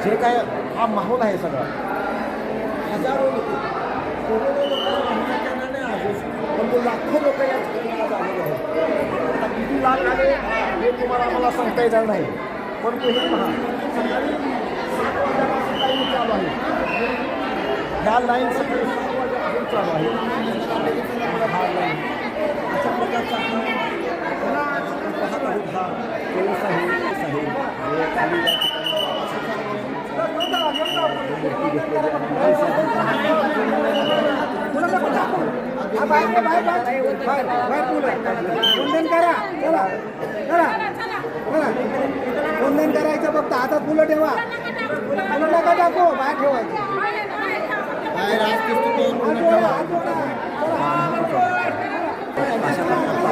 जे काय हा माहोल आहे सगळा हजारो लोक पण लाखो लोक या ठिकाणी आज आलेले आहेत. आता किती लाख आले हे तुम्हाला आम्हाला सांगता येणार नाही, पण हे पहा सकाळी 7 वाजल्यापासून लाईन चालू आहे. ह्या लाईन सकाळी 7 वाजल्यापासून चालू आहे. हा लाईन अशा प्रकारचा पाहत आहोत. हा पोलीस आहे खाली वंदन करा. चला करा वंदन करायचं. फक्त हातात फुलं ठेवा. फुलं नका टाकू. बाहेर ठेवायचं.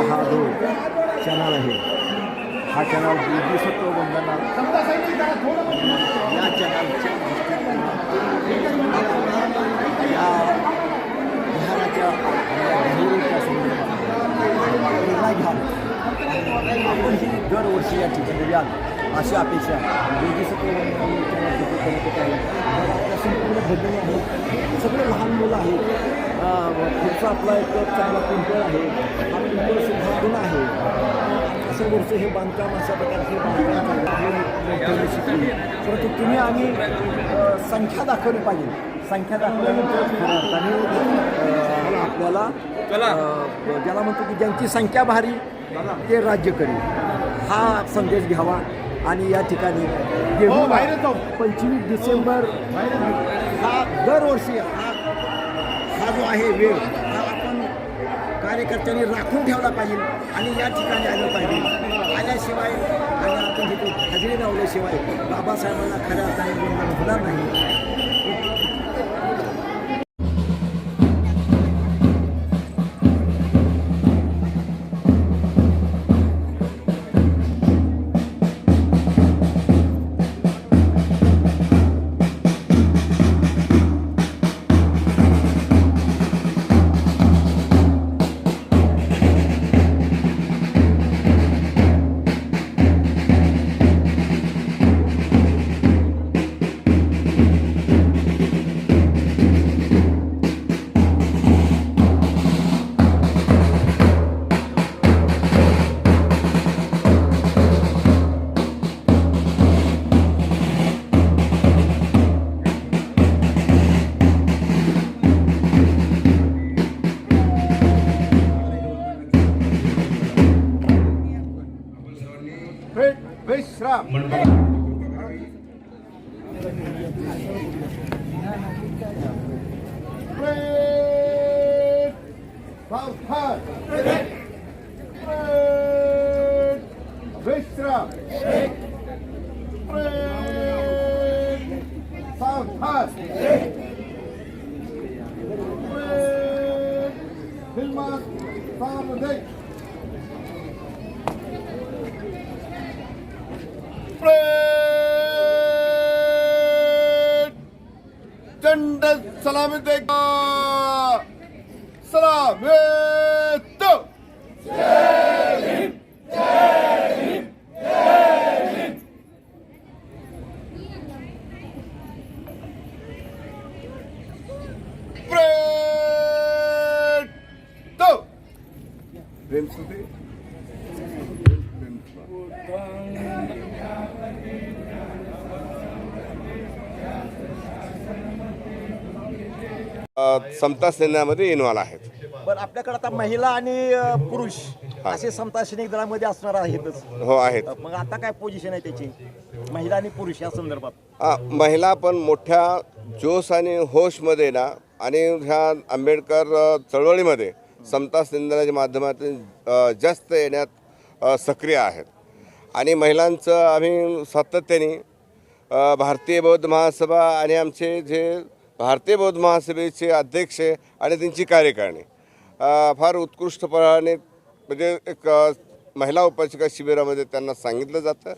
हा जो चॅनल आहे हा चॅनल सत्व वंदना या चॅनलच्या या बिहाराच्या संदर्भात आपण ही दरवर्षी या ठिकाणी याल अशी अपेक्षा सत्व वंदना करण्यात येत आहे. आपल्या संपूर्ण भजनी आहेत, सगळे लहान मुलं आहेत. पुढचा आपला एक चांगला पिंपळ आहे. हा पिंपळ सुद्धा जुना आहे. असं वर्ष हे बांधकाम अशा प्रकारचे बांधकाम शिकली. परंतु तुम्ही आम्ही संख्या दाखवली पाहिजे. संख्या दाखवल्यानंतर खऱ्या अर्थाने आपल्याला ज्याला म्हणतो की ज्यांची संख्या भारी ते राज्य करेल हा संदेश घ्यावा. आणि या ठिकाणी 25 डिसेंबर हा दरवर्षी हा जो आहे वेळ हा आपण कार्यकर्त्यांनी राखून ठेवला पाहिजे आणि या ठिकाणी आलं पाहिजे. आल्याशिवाय आणि आपण तिथे हजेरी लावल्याशिवाय बाबासाहेबांना खऱ्या अर्थाने वंदन होणार नाही. विश्राम दंड सलामी देगा सलामेत प्रेम सुते समता सैन्यामध्ये इन्व्हॉल्व आहेत. पण आपल्याकडे आता महिला आणि पुरुष असे समता सैनिक दलामध्ये असणार आहेतच. हो आहेत. मग आता काय पोझिशन आहे त्याची महिला आणि पुरुष या संदर्भात? महिला पण मोठ्या जोश आणि होशमध्ये ना आणि ह्या आंबेडकर चळवळीमध्ये समता सैन्याच्या माध्यमातून जास्त येण्यात सक्रिय आहेत. आणि महिलांचं आम्ही सातत्याने भारतीय बौद्ध महासभा आणि आमचे जे भारतीय बौद्ध महासभेचे अध्यक्ष आणि त्यांची कार्यकारिणी फार उत्कृष्टपणे म्हणजे एक महिला उपासिका शिबिरामध्ये त्यांना सांगितलं जातं.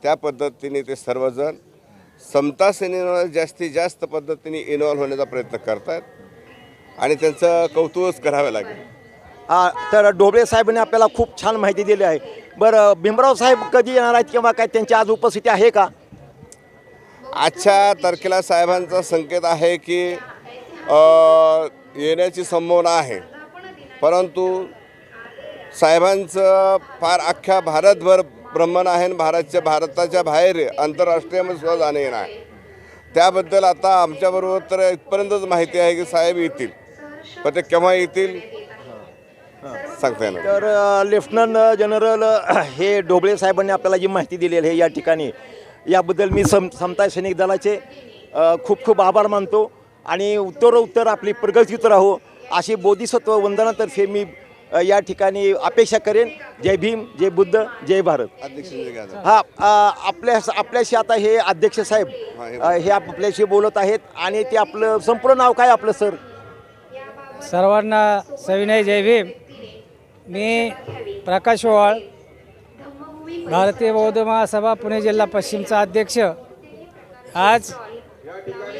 त्या पद्धतीने ते सर्वजण समता सेनेवर जास्तीत जास्त पद्धतीने इन्व्हॉल्व्ह होण्याचा प्रयत्न करतात आणि त्यांचं कौतुकच करावं लागेल. तर ढोबळे साहेबांनी आपल्याला खूप छान माहिती दिली आहे. बरं, भीमराव साहेब कधी येणार आहेत किंवा काय त्यांची आज उपस्थिती आहे का? आजच्या तारखेला साहेबांचा संकेत आहे की येण्याची संभावना आहे, परंतु साहेबांचं फार अख्ख्या भारतभर भ्रमण आहे आणि भारताच्या बाहेर आंतरराष्ट्रीयमध्ये सुद्धा जाणं येणं आहे. त्याबद्दल आता आमच्याबरोबर तर इथपर्यंतच माहिती आहे की साहेब येतील, पण ते केव्हा येतील सांगता येणार. तर लेफ्टनंट जनरल हे ढोबळे साहेबांनी आपल्याला जी माहिती दिलेली आहे या ठिकाणी, याबद्दल मी समता सैनिक दलाचे खूप खूप आभार मानतो आणि उत्तर आपली प्रगतीत राहो अशी बोधिसत्व वंदनातर्फे मी या ठिकाणी अपेक्षा करेन. जय भीम, जय बुद्ध, जय भारत. अध्यक्ष आपल्याशी आता हे अध्यक्ष साहेब हे आपल्याशी बोलत आहेत आणि ते आपलं संपूर्ण नाव काय आपलं सर? सर्वांना सविनय जय भीम. मी प्रकाश ओवाळ, भारतीय बौद्ध महासभा पुणे जिल्हा पश्चिमचा अध्यक्ष. आज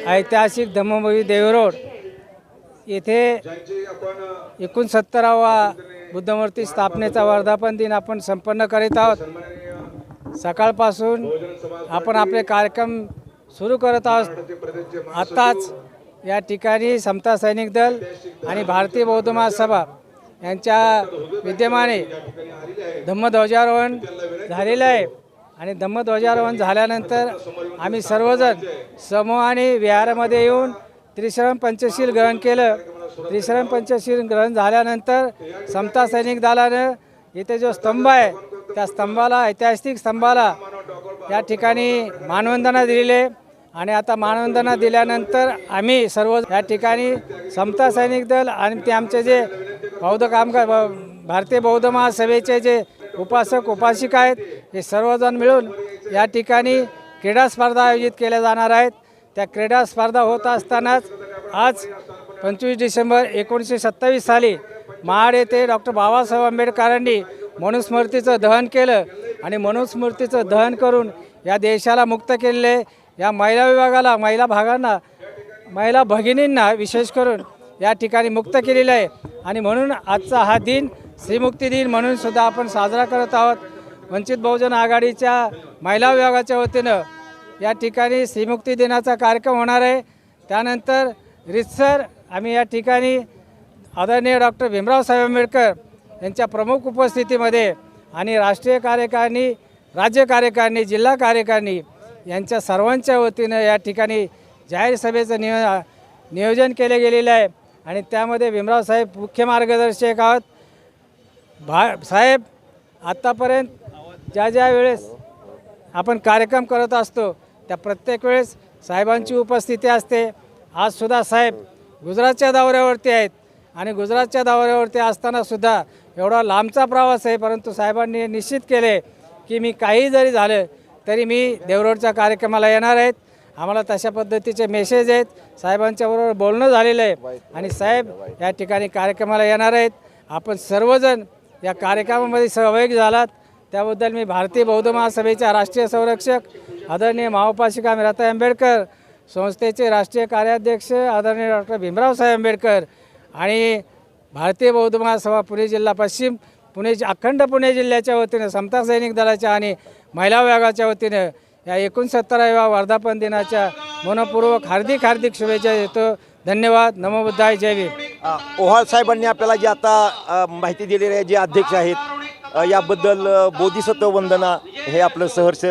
ऐतिहासिक धम्मभूमी देवरोड येथे 69वा बुद्धमूर्ती स्थापनेचा वर्धापन दिन आपण संपन्न करीत आहोत. सकाळपासून आपण आपले कार्यक्रम सुरू करत आहोत. आत्ताच या ठिकाणी समता सैनिक दल आणि भारतीय बौद्ध महासभा यांच्या विद्यमाने धम्मध्वजारोहण झालेलं आहे आणि धम्मध्वजारोहण झाल्यानंतर आम्ही सर्वजण समूहाने विहारामध्ये येऊन त्रिशरण पंचशील ग्रहण केलं. त्रिशरण पंचशील ग्रहण झाल्यानंतर समता सैनिक दलानं इथे जो स्तंभ आहे त्या स्तंभाला, ऐतिहासिक स्तंभाला या ठिकाणी मानवंदना दिलेली आहे आणि आता मानवंदना दिल्यानंतर आम्ही सर्व या ठिकाणी समता सैनिक दल आणि ते आमचे जे बौद्ध कामगार भारतीय बौद्ध महासभेचे जे उपासक उपासिका आहेत हे सर्वजण मिळून या ठिकाणी क्रीडा स्पर्धा आयोजित केल्या जाणार आहेत. त्या क्रीडा स्पर्धा होत असतानाच आज 25 डिसेंबर 1927 साली महाड येथे डॉक्टर बाबासाहेब आंबेडकरांनी मनुस्मृतीचं दहन केलं आणि मनुस्मृतीचं दहन करून या देशाला मुक्त केलेले. या महिला विभागाला, महिला भागांना, महिला भगिनींना विशेष करून या ठिकाणी मुक्त केलेलं आहे आणि म्हणून आजचा हा दिन श्रीमुक्ती दिन म्हणून सुद्धा आपण साजरा करत आहोत. वंचित बहुजन आघाडीच्या महिला विभागाच्या वतीनं या ठिकाणी श्रीमुक्ती दिनाचा कार्यक्रम होणार आहे. त्यानंतर रितसर आम्ही या ठिकाणी आदरणीय डॉक्टर भीमराव साहेब आंबेडकर यांच्या प्रमुख उपस्थितीमध्ये आणि राष्ट्रीय कार्यकारिणी, राज्य कार्यकारिणी, जिल्हा कार्यकारिणी यांच्या सर्वांच्या वतीनं या ठिकाणी जाहीर सभेचं नियोजन केले गेलेलं आहे आणि त्यामध्ये भीमराव साहेब मुख्य मार्गदर्शक आहोत. साहेब आत्तापर्यंत ज्या वेळेस आपण कार्यक्रम करत असतो त्या प्रत्येक वेळेस साहेबांची उपस्थिती असते. आजसुद्धा साहेब गुजरातच्या दौऱ्यावरती आहेत आणि गुजरातच्या दौऱ्यावरती असतानासुद्धा एवढा लांबचा प्रवास आहे, परंतु साहेबांनी निश्चित केले की मी काही जरी झालं तरी मी देवरोडच्या कार्यक्रमाला येणार आहेत. आम्हाला तशा पद्धतीचे मेसेज आहेत. साहेबांच्याबरोबर बोलणं झालेलं आहे आणि साहेब या ठिकाणी कार्यक्रमाला येणार आहेत. आपण सर्वजण या कार्यक्रमामध्ये सहभागी झालात त्याबद्दल मी भारतीय बौद्ध महासभेच्या राष्ट्रीय संरक्षक आदरणीय महाउपासिका मीराताई आंबेडकर, संस्थेचे राष्ट्रीय कार्याध्यक्ष आदरणीय डॉक्टर भीमराव साहेब आंबेडकर आणि भारतीय बौद्ध महासभा पुणे जिल्हा पश्चिम, अखंड पुणे जिल्ह्याच्या वतीनं समता सैनिक दलाच्या आणि महिला विभागाच्या वतीनं या 69व्या वर्धापन दिनाच्या मनपूर्वक हार्दिक शुभेच्छा देतो. धन्यवाद. नमो बुद्धाय. जय भीम. ओहाळ साहेबांनी आपल्याला जी आता माहिती दिलेली आहे, जे अध्यक्ष आहेत याबद्दल बोधिसत्व वंदना हे आपलं सहर्ष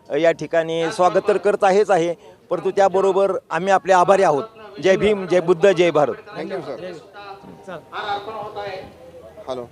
या ठिकाणी स्वागत तर करत आहे, परंतु त्याबरोबर आम्ही आपले आभारी आहोत. जय भीम, जय बुद्ध, जय Bharat. Thank you sir. Hello.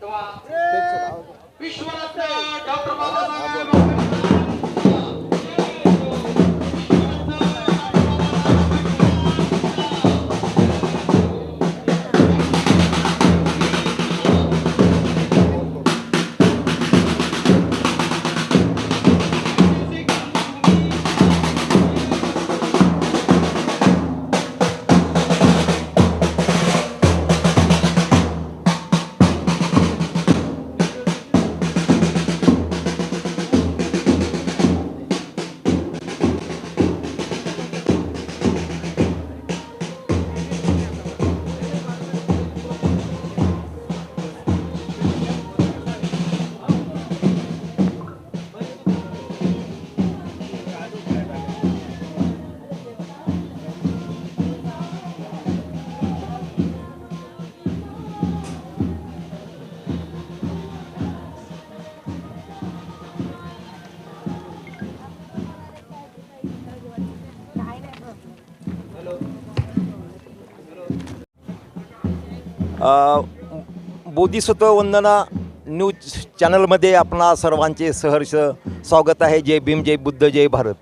Bodhisattva Vandana news चॅनलमध्ये आपणा सर्वांचे सहर्ष स्वागत आहे. जय भीम, जय बुद्ध, जय भारत.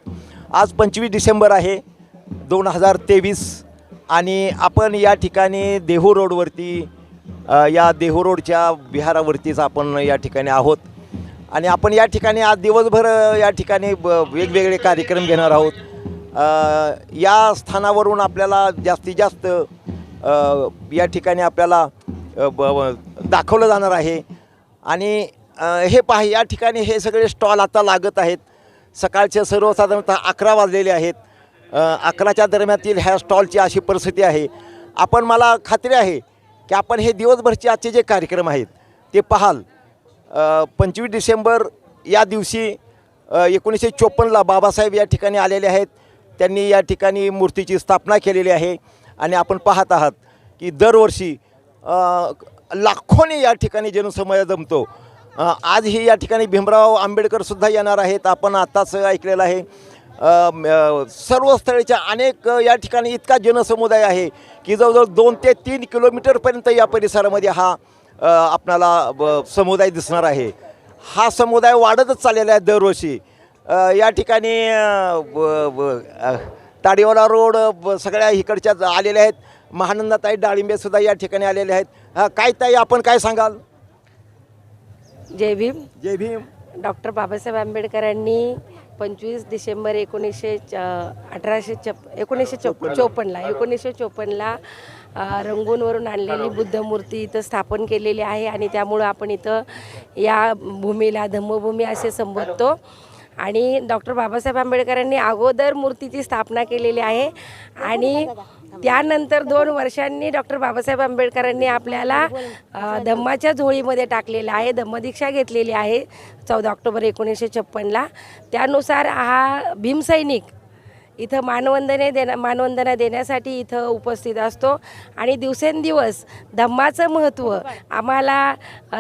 आज 25 डिसेंबर आहे 2023 आणि आपण या ठिकाणी देहू रोडवरती या देहू रोडच्या विहारावरतीच आपण या ठिकाणी आहोत आणि आपण या ठिकाणी आज दिवसभर या ठिकाणी वेगवेगळे कार्यक्रम घेणार आहोत. या स्थानावरून आपल्याला जास्तीत जास्त या ठिकाणी आपल्याला दाखवलं जाणार आहे आणि हे पहा, या ठिकाणी हे सगळे स्टॉल आता लागत आहेत. सकाळचे सर्वसाधारणतः 11 वाजलेले आहेत. 11च्या दरम्यातील ह्या स्टॉलची अशी परिस्थिती आहे. मला खात्री आहे की आपण हे दिवसभरचे आजचे जे कार्यक्रम आहेत ते पाहाल. 25 डिसेंबर या दिवशी 1954ला बाबासाहेब या ठिकाणी आलेले आहेत. त्यांनी या ठिकाणी मूर्तीची स्थापना केलेली आहे आणि आपण पाहत आहात की दरवर्षी लाखोनी या ठिकाणी जनसमूह जमतो. आजही या ठिकाणी भीमराव आंबेडकरसुद्धा येणार आहेत. आपण आत्ताच ऐकलेलं आहे. सर्व स्थळीच्या अनेक या ठिकाणी इतका जनसमुदाय आहे की जवळजवळ 2 ते 3 किलोमीटरपर्यंत या परिसरामध्ये हा आपल्याला समुदाय दिसणार आहे. हा समुदाय वाढतच चाललेला आहे दरवर्षी. या ठिकाणी ताडीवाला रोड सगळ्या इकडच्या आलेल्या आहेत. महानंदाताई डाळिंबेसुद्धा या ठिकाणी आलेले आहेत. काय ताई, आपण काय सांगाल? जय भीम. जय भीम. डॉक्टर बाबासाहेब आंबेडकरांनी 25 डिसेंबर 1954ला रंगूनवरून आणलेली बुद्धमूर्ती इथं स्थापन केलेली आहे आणि त्यामुळं आपण इथं या भूमीला धम्मभूमी असे संबोधतो. आणि डॉक्टर बाबासाहेब आंबेडकरांनी अगोदर मूर्तीची स्थापना केलेली आहे आणि त्यानंतर 2 वर्षांनी डॉक्टर बाबासाहेब आंबेडकरांनी आपल्याला धम्माच्या झोळीमध्ये टाकलेलं आहे. धम्मदीक्षा घेतलेली आहे 14 ऑक्टोबर 1956ला. त्यानुसार हा भीमसैनिक इथं मानवंदना देण्यासाठी इथं उपस्थित असतो आणि दिवसेंदिवस धम्माचं महत्त्व आम्हाला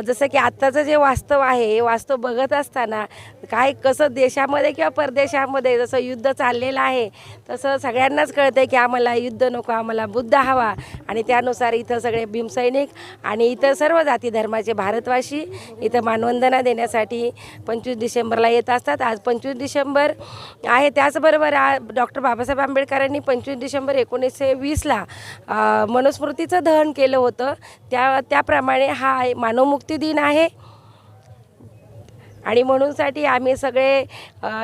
जसं की आत्ताचं जे वास्तव आहे हे वास्तव बघत असताना कसं देशामध्ये किंवा परदेशामध्ये जसं युद्ध चाललेलं आहे तसं सगळ्यांनाच कळतं आहे की आम्हाला युद्ध नको, आम्हाला बुद्ध हवा. आणि त्यानुसार इथं सगळे भीमसैनिक आणि इतर सर्व जाती धर्माचे भारतवासी इथं मानवंदना देण्यासाठी 25 डिसेंबरला येत असतात. आज 25 डिसेंबर आहे. त्याचबरोबर डॉक्टर बाबासाहेब आंबेडकरांनी 25 डिसेंबर 1920ला मनुस्मृतीचं दहन केलं होतं. त्याप्रमाणे हा मानवमुक्ती दिन आहे आणि म्हणूनसाठी आम्ही सगळे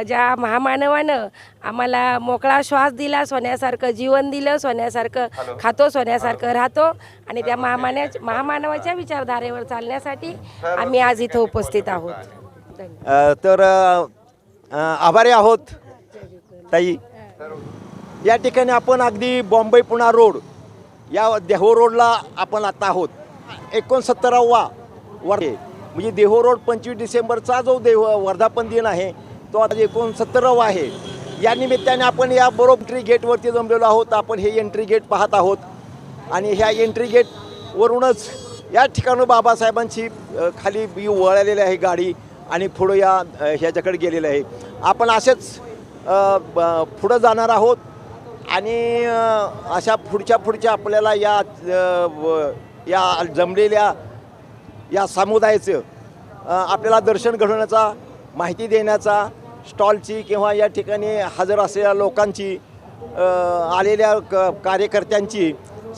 ज्या महामानवानं आम्हाला मोकळा श्वास दिला, सोन्यासारखं जीवन दिलं, सोन्यासारखं खातो, सोन्यासारखं राहतो आणि त्या महामानवाच्या विचारधारेवर चालण्यासाठी आम्ही आज इथं उपस्थित आहोत. तर आभारी आहोत ताई. या ठिकाणी आपण अगदी बॉम्बे पुणा रोड या देहू रोडला आपण आता आहोत. 69वा म्हणजे देहू रोड 25 डिसेंबरचा जो वर्धापन दिन आहे तो आता 69वा आहे. या निमित्ताने आपण या एंट्री गेटवरती जमलेलो आहोत. आपण हे एंट्री गेट पाहत आहोत आणि ह्या एंट्री गेटवरूनच या ठिकाणी बाबासाहेबांची खाली वळलेली आहे गाडी आणि पुढं ह्याच्याकडे गेलेलं आहे. आपण असेच पुढं जाणार आहोत आणि अशा पुढच्या आपल्याला या जमलेल्या या समुदायाचं आपल्याला दर्शन घडवण्याचा, माहिती देण्याचा, स्टॉलची किंवा या ठिकाणी हजर असलेल्या लोकांची, आलेल्या कार्यकर्त्यांची,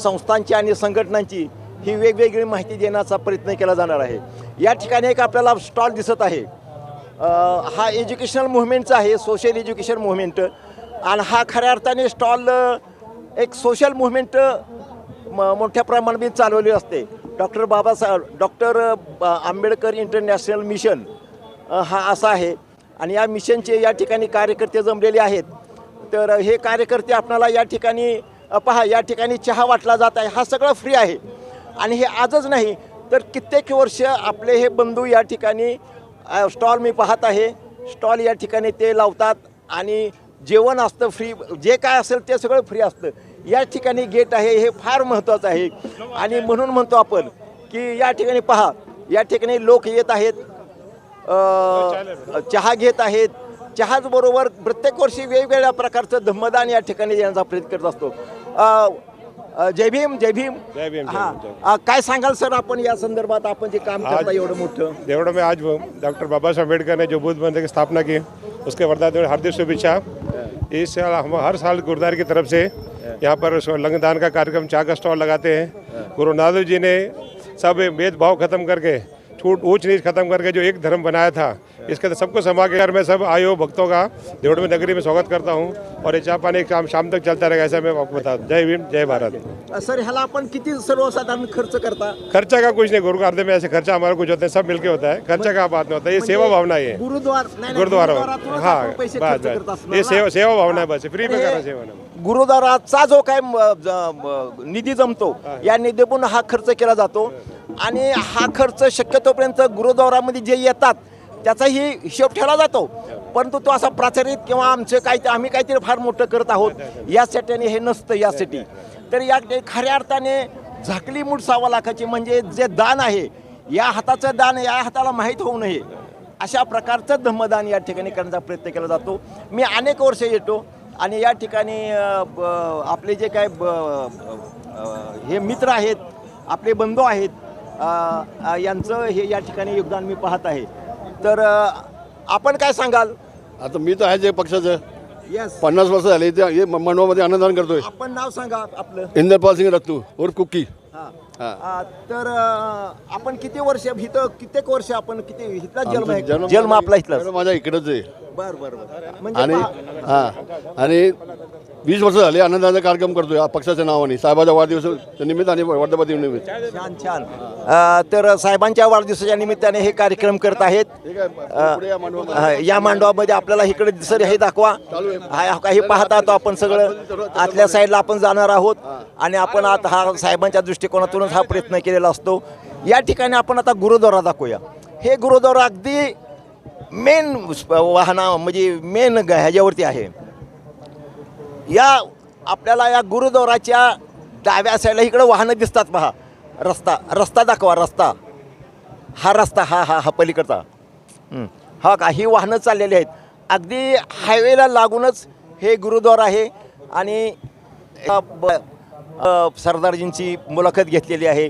संस्थांची आणि संघटनांची ही वेगवेगळी माहिती देण्याचा प्रयत्न केला जाणार आहे. या ठिकाणी एक आपल्याला स्टॉल दिसत आहे. हा एज्युकेशनल मुव्हमेंटचा आहे, सोशल एज्युकेशन मुव्हमेंट. आणि हा खऱ्या अर्थाने स्टॉल एक सोशल मुव्हमेंट मोठ्या प्रमाणात चालवली असते. डॉक्टर आंबेडकर इंटरनॅशनल मिशन हा असा आहे आणि या मिशनचे या ठिकाणी कार्यकर्ते जमलेले आहेत. तर हे कार्यकर्ते आपल्याला या ठिकाणी पहा, या ठिकाणी चहा वाटला जात आहे. हा सगळं फ्री आहे आणि हे आजच नाही तर कित्येक वर्ष आपले हे बंधू या ठिकाणी स्टॉल मी पाहत आहे. स्टॉल या ठिकाणी ते लावतात आणि जेवण असतं फ्री, जे काय असेल ते सगळं फ्री असतं. या ठिकाणी गेट आहे, हे फार महत्त्वाचं आहे आणि म्हणून म्हणतो आपण की या ठिकाणी पहा, या ठिकाणी लोक येत आहेत, चहा घेत आहेत. चहाचबरोबर प्रत्येक वर्षी वेगवेगळ्या प्रकारचं धम्मदान या ठिकाणी देण्याचा प्रयत्न करत असतो. जय भीम जय भीम. जय भीम, जय हा भीम, जय काय सांगाल सर आपण या संदर्भात आपण जे काम करता एवढं मोठं. देवड़ा में आज डॉक्टर बाबा साहब अम्बेडकर ने जो बुद्ध मंदिर की स्थापना की उसके वर्धापन में हार्दिक शुभेच्छा. इस साल हम हर साल गुरुद्वारे की तरफ से यहाँ पर लंगदान का कार्यक्रम, चाय का स्टॉल लगाते हैं. गुरु नानक जी ने सब भेदभाव खत्म करके, छूट ऊंच नीच खत्म करके जो एक धर्म बनाया था, इसके सबको समा के मैं सब आयो भक्तों का देवड़ा में नगरी में स्वागत करता हूँ. और ये चाय पानी शाम तक चलता रहेगा, ऐसा मैं आपको बता दूँ. जय भीम जय भारत. सर ह्याला आपण किती सर्वसाधारण खर्च करता. खर्चा का कुछ नहीं, गुरु कार्य में ऐसे खर्चा हमारा कुछ होता है, सब मिलके होता है. खर्चा का बात नहीं होता है, ये सेवा भावना है. गुरुद्वारा हाँ बस ये सेवा भावना है, बस फ्री में करना सेवा नाही. गुरुद्वाराचा जो काय निधी जमतो या निधीतून हा खर्च केला जातो आणि हा खर्च शक्यतोपर्यंत गुरुद्वारामध्ये जे येतात त्याचाही हिशोब ठेवला जातो. परंतु तो असा प्राचारित किंवा आमचं आम्ही काहीतरी फार मोठं करत आहोत यासाठी हे नसतं. यासाठी तर या खऱ्या अर्थाने झाकली मूठ 6 लाखाची म्हणजे जे दान आहे, या हाताचं दान या हाताला माहीत होऊ नये अशा प्रकारचं धम्मदान या ठिकाणी करण्याचा प्रयत्न केला जातो. मी अनेक वर्ष येतो आणि या ठिकाणी आपले जे काय हे मित्र आहेत, आपले बंधू आहेत, यांचं हे या ठिकाणी योगदान मी पाहत आहे. तर आपण काय सांगाल. आता मी तर आहे जे पक्षाचं यस 50 वर्ष झाले ते हे मंडपामध्ये अन्नदान करतोय. आपण नाव सांगा आपलं. इंदरपाल सिंग रत्तू उर्फ कुक्की. तर आपण किती वर्ष इथं कित्येक वर्ष आपण किती इथला जन्म आहे. जन्म आपला इथला. माझ्या इकडेच आहे. बर बर बर. आणि आणि 20 वर्ष झाले अन्नदानाचा कार्यक्रम करतोय पक्षाच्या नावाने, साहेबाच्या वाढदिवस निमित्त आणि वर्धापन निमित्त. छान छान. तर साहेबांच्या वाढदिवसाच्या निमित्ताने हे कार्यक्रम करत आहेत. या मांडवामध्ये आपल्याला इकडे सर हे दाखवा. काही पाहता तो आपण सगळं आतल्या साईडला आपण जाणार आहोत आणि आपण आता हा साहेबांच्या दृष्टिकोनातूनच हा प्रयत्न केलेला असतो. या ठिकाणी आपण आता गुरुद्वारा दाखवूया. हे गुरुद्वारा अगदी मेन वाहना म्हणजे मेन ह्याच्यावरती आहे. या आपल्याला या गुरुद्वाराच्या डाव्या साईडला इकडे वाहनं दिसतात पहा. रस्ता दाखवा. हा रस्ता हा पलीकडचा हा का ही वाहनं चाललेली आहेत. अगदी हायवेला लागूनच हे गुरुद्वारा आहे. आणि सरदारजींची मुलाखत घेतलेली आहे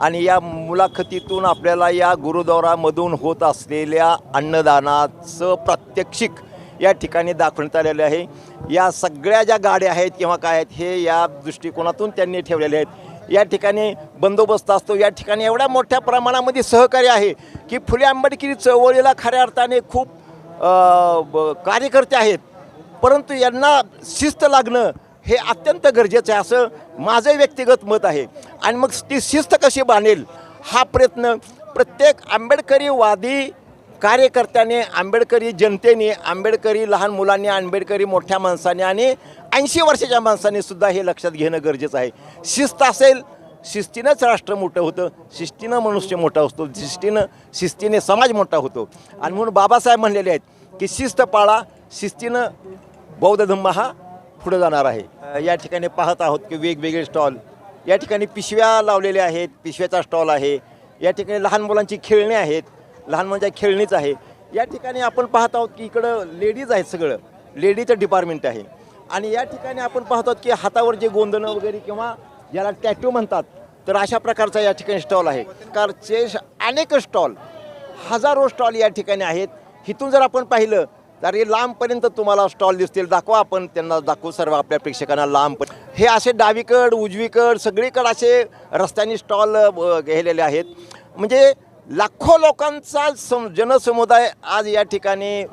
आणि या मुलाखतीतून आपल्याला या गुरुद्वारामधून होत असलेल्या अन्नदानाचं प्रात्यक्षिक या ठिकाणी दाखवण्यात आलेले आहे. या सगळ्या ज्या गाड्या आहेत किंवा काय आहेत हे या दृष्टिकोनातून त्यांनी ठेवलेले आहेत. या ठिकाणी बंदोबस्त असतो. या ठिकाणी एवढ्या मोठ्या प्रमाणामध्ये सहकार्य आहे की फुले आंबेडकरी चळवळीला खऱ्या अर्थाने खूप कार्यकर्ते आहेत, परंतु यांना शिस्त लागणं हे अत्यंत गरजेचं आहे असं माझं व्यक्तिगत मत आहे. आणि मग ती शिस्त कशी बांधेल हा प्रयत्न प्रत्येक आंबेडकरीवादी कार्यकर्त्याने, आंबेडकरी जनतेने, आंबेडकरी लहान मुलांनी, आंबेडकरी मोठ्या माणसाने आणि 80 वर्षाच्या माणसाने सुद्धा हे लक्षात घेणं गरजेचं आहे. शिस्त असेल, शिस्तीनंच राष्ट्र मोठं होतं, शिस्तीनं मनुष्य मोठा असतो, शिस्तीने समाज मोठा होतो. आणि म्हणून बाबासाहेब म्हणलेले आहेत की शिस्त पाळा, शिस्तीनं बौद्ध धम्म हा पुढे जाणार आहे. या ठिकाणी पाहत आहोत की वेगवेगळे स्टॉल या ठिकाणी पिशव्या लावलेल्या आहेत. पिशव्याचा स्टॉल आहे. या ठिकाणी लहान मुलांची खेळणी आहेत, लहान मुलांच्या खेळणीच आहे. या ठिकाणी आपण पाहत आहोत की इकडं लेडीज आहेत, सगळं लेडीजचं डिपार्टमेंट आहे. आणि या ठिकाणी आपण पाहतो की हातावर जे गोंधणं वगैरे किंवा ज्याला टॅटू म्हणतात, तर अशा प्रकारचा या ठिकाणी स्टॉल आहे. प्रकारचे अनेक स्टॉल, हजारो स्टॉल या ठिकाणी आहेत. इथून जर आपण पाहिलं तर हे लांबपर्यंत तुम्हाला स्टॉल दिसतील. दाखवा, आपण त्यांना दाखवू सर्व आपल्या प्रेक्षकांना लांब. हे असे डावीकड उजवीकड सगळीकडे असे रस्त्याने स्टॉल गेलेले आहेत. म्हणजे लाखो लोकांचा जनसमुदाय आज या ठिकाणी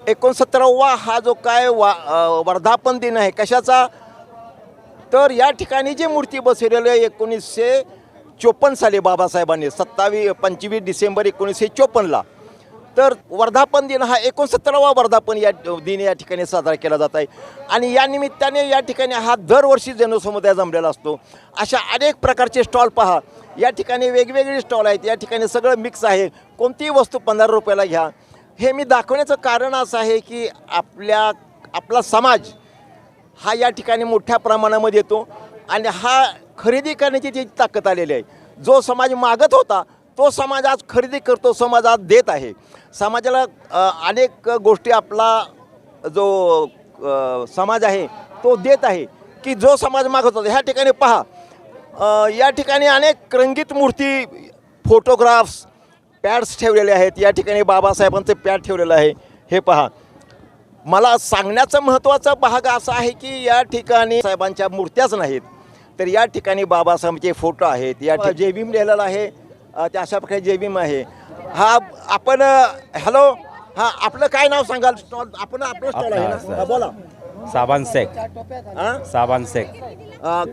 69वा हा जो काय वर्धापन दिन आहे कशाचा, तर या ठिकाणी जी मूर्ती बसवलेली आहे 1954 साली बाबासाहेबांनी 25 डिसेंबर 1954ला. तर वर्धापन दिन हा 69वा वर्धापन दिन या ठिकाणी साजरा केला जात आहे. आणि या निमित्ताने या ठिकाणी हा दरवर्षी जनसमुदाय जमलेला असतो. अशा अनेक प्रकारचे स्टॉल पहा. या ठिकाणी वेगवेगळे स्टॉल आहेत. या ठिकाणी सगळं मिक्स आहे. कोणतीही वस्तू 15 रुपयाला घ्या. हे मी दाखवण्याचं कारण असं आहे की आपला समाज हा या ठिकाणी मोठ्या प्रमाणामध्ये येतो आणि हा खरेदी करण्याची जी ताकद आलेली आहे. जो समाज मागत होता तो समाज आज खरेदी करतो, समाज आज देत आहे. समाजाला अनेक गोष्टी आपला जो समाज आहे तो देत आहे की जो समाज मागत होता ह्या ठिकाणी पहा या ठिकाणी अनेक रंगीत मूर्ती, फोटोग्राफ्स, पॅड्स ठेवलेले आहेत. या ठिकाणी बाबासाहेबांचं पॅड ठेवलेलं आहे. हे पहा, मला सांगण्याचा महत्त्वाचा भाग असा आहे की या ठिकाणी साहेबांच्या मूर्त्याच नाहीत, तर या ठिकाणी बाबासाहेबांचे फोटो आहेत. या जय भीम लिहिलेलं आहे, त्या अशा प्रकारे जय भीम आहे. हा आपण हॅलो, हां आपलं काय नाव सांगाल? स्टॉल आपण आपलं स्टॉल आहे ना, बोला. साबान शेख. हां साबान शेख.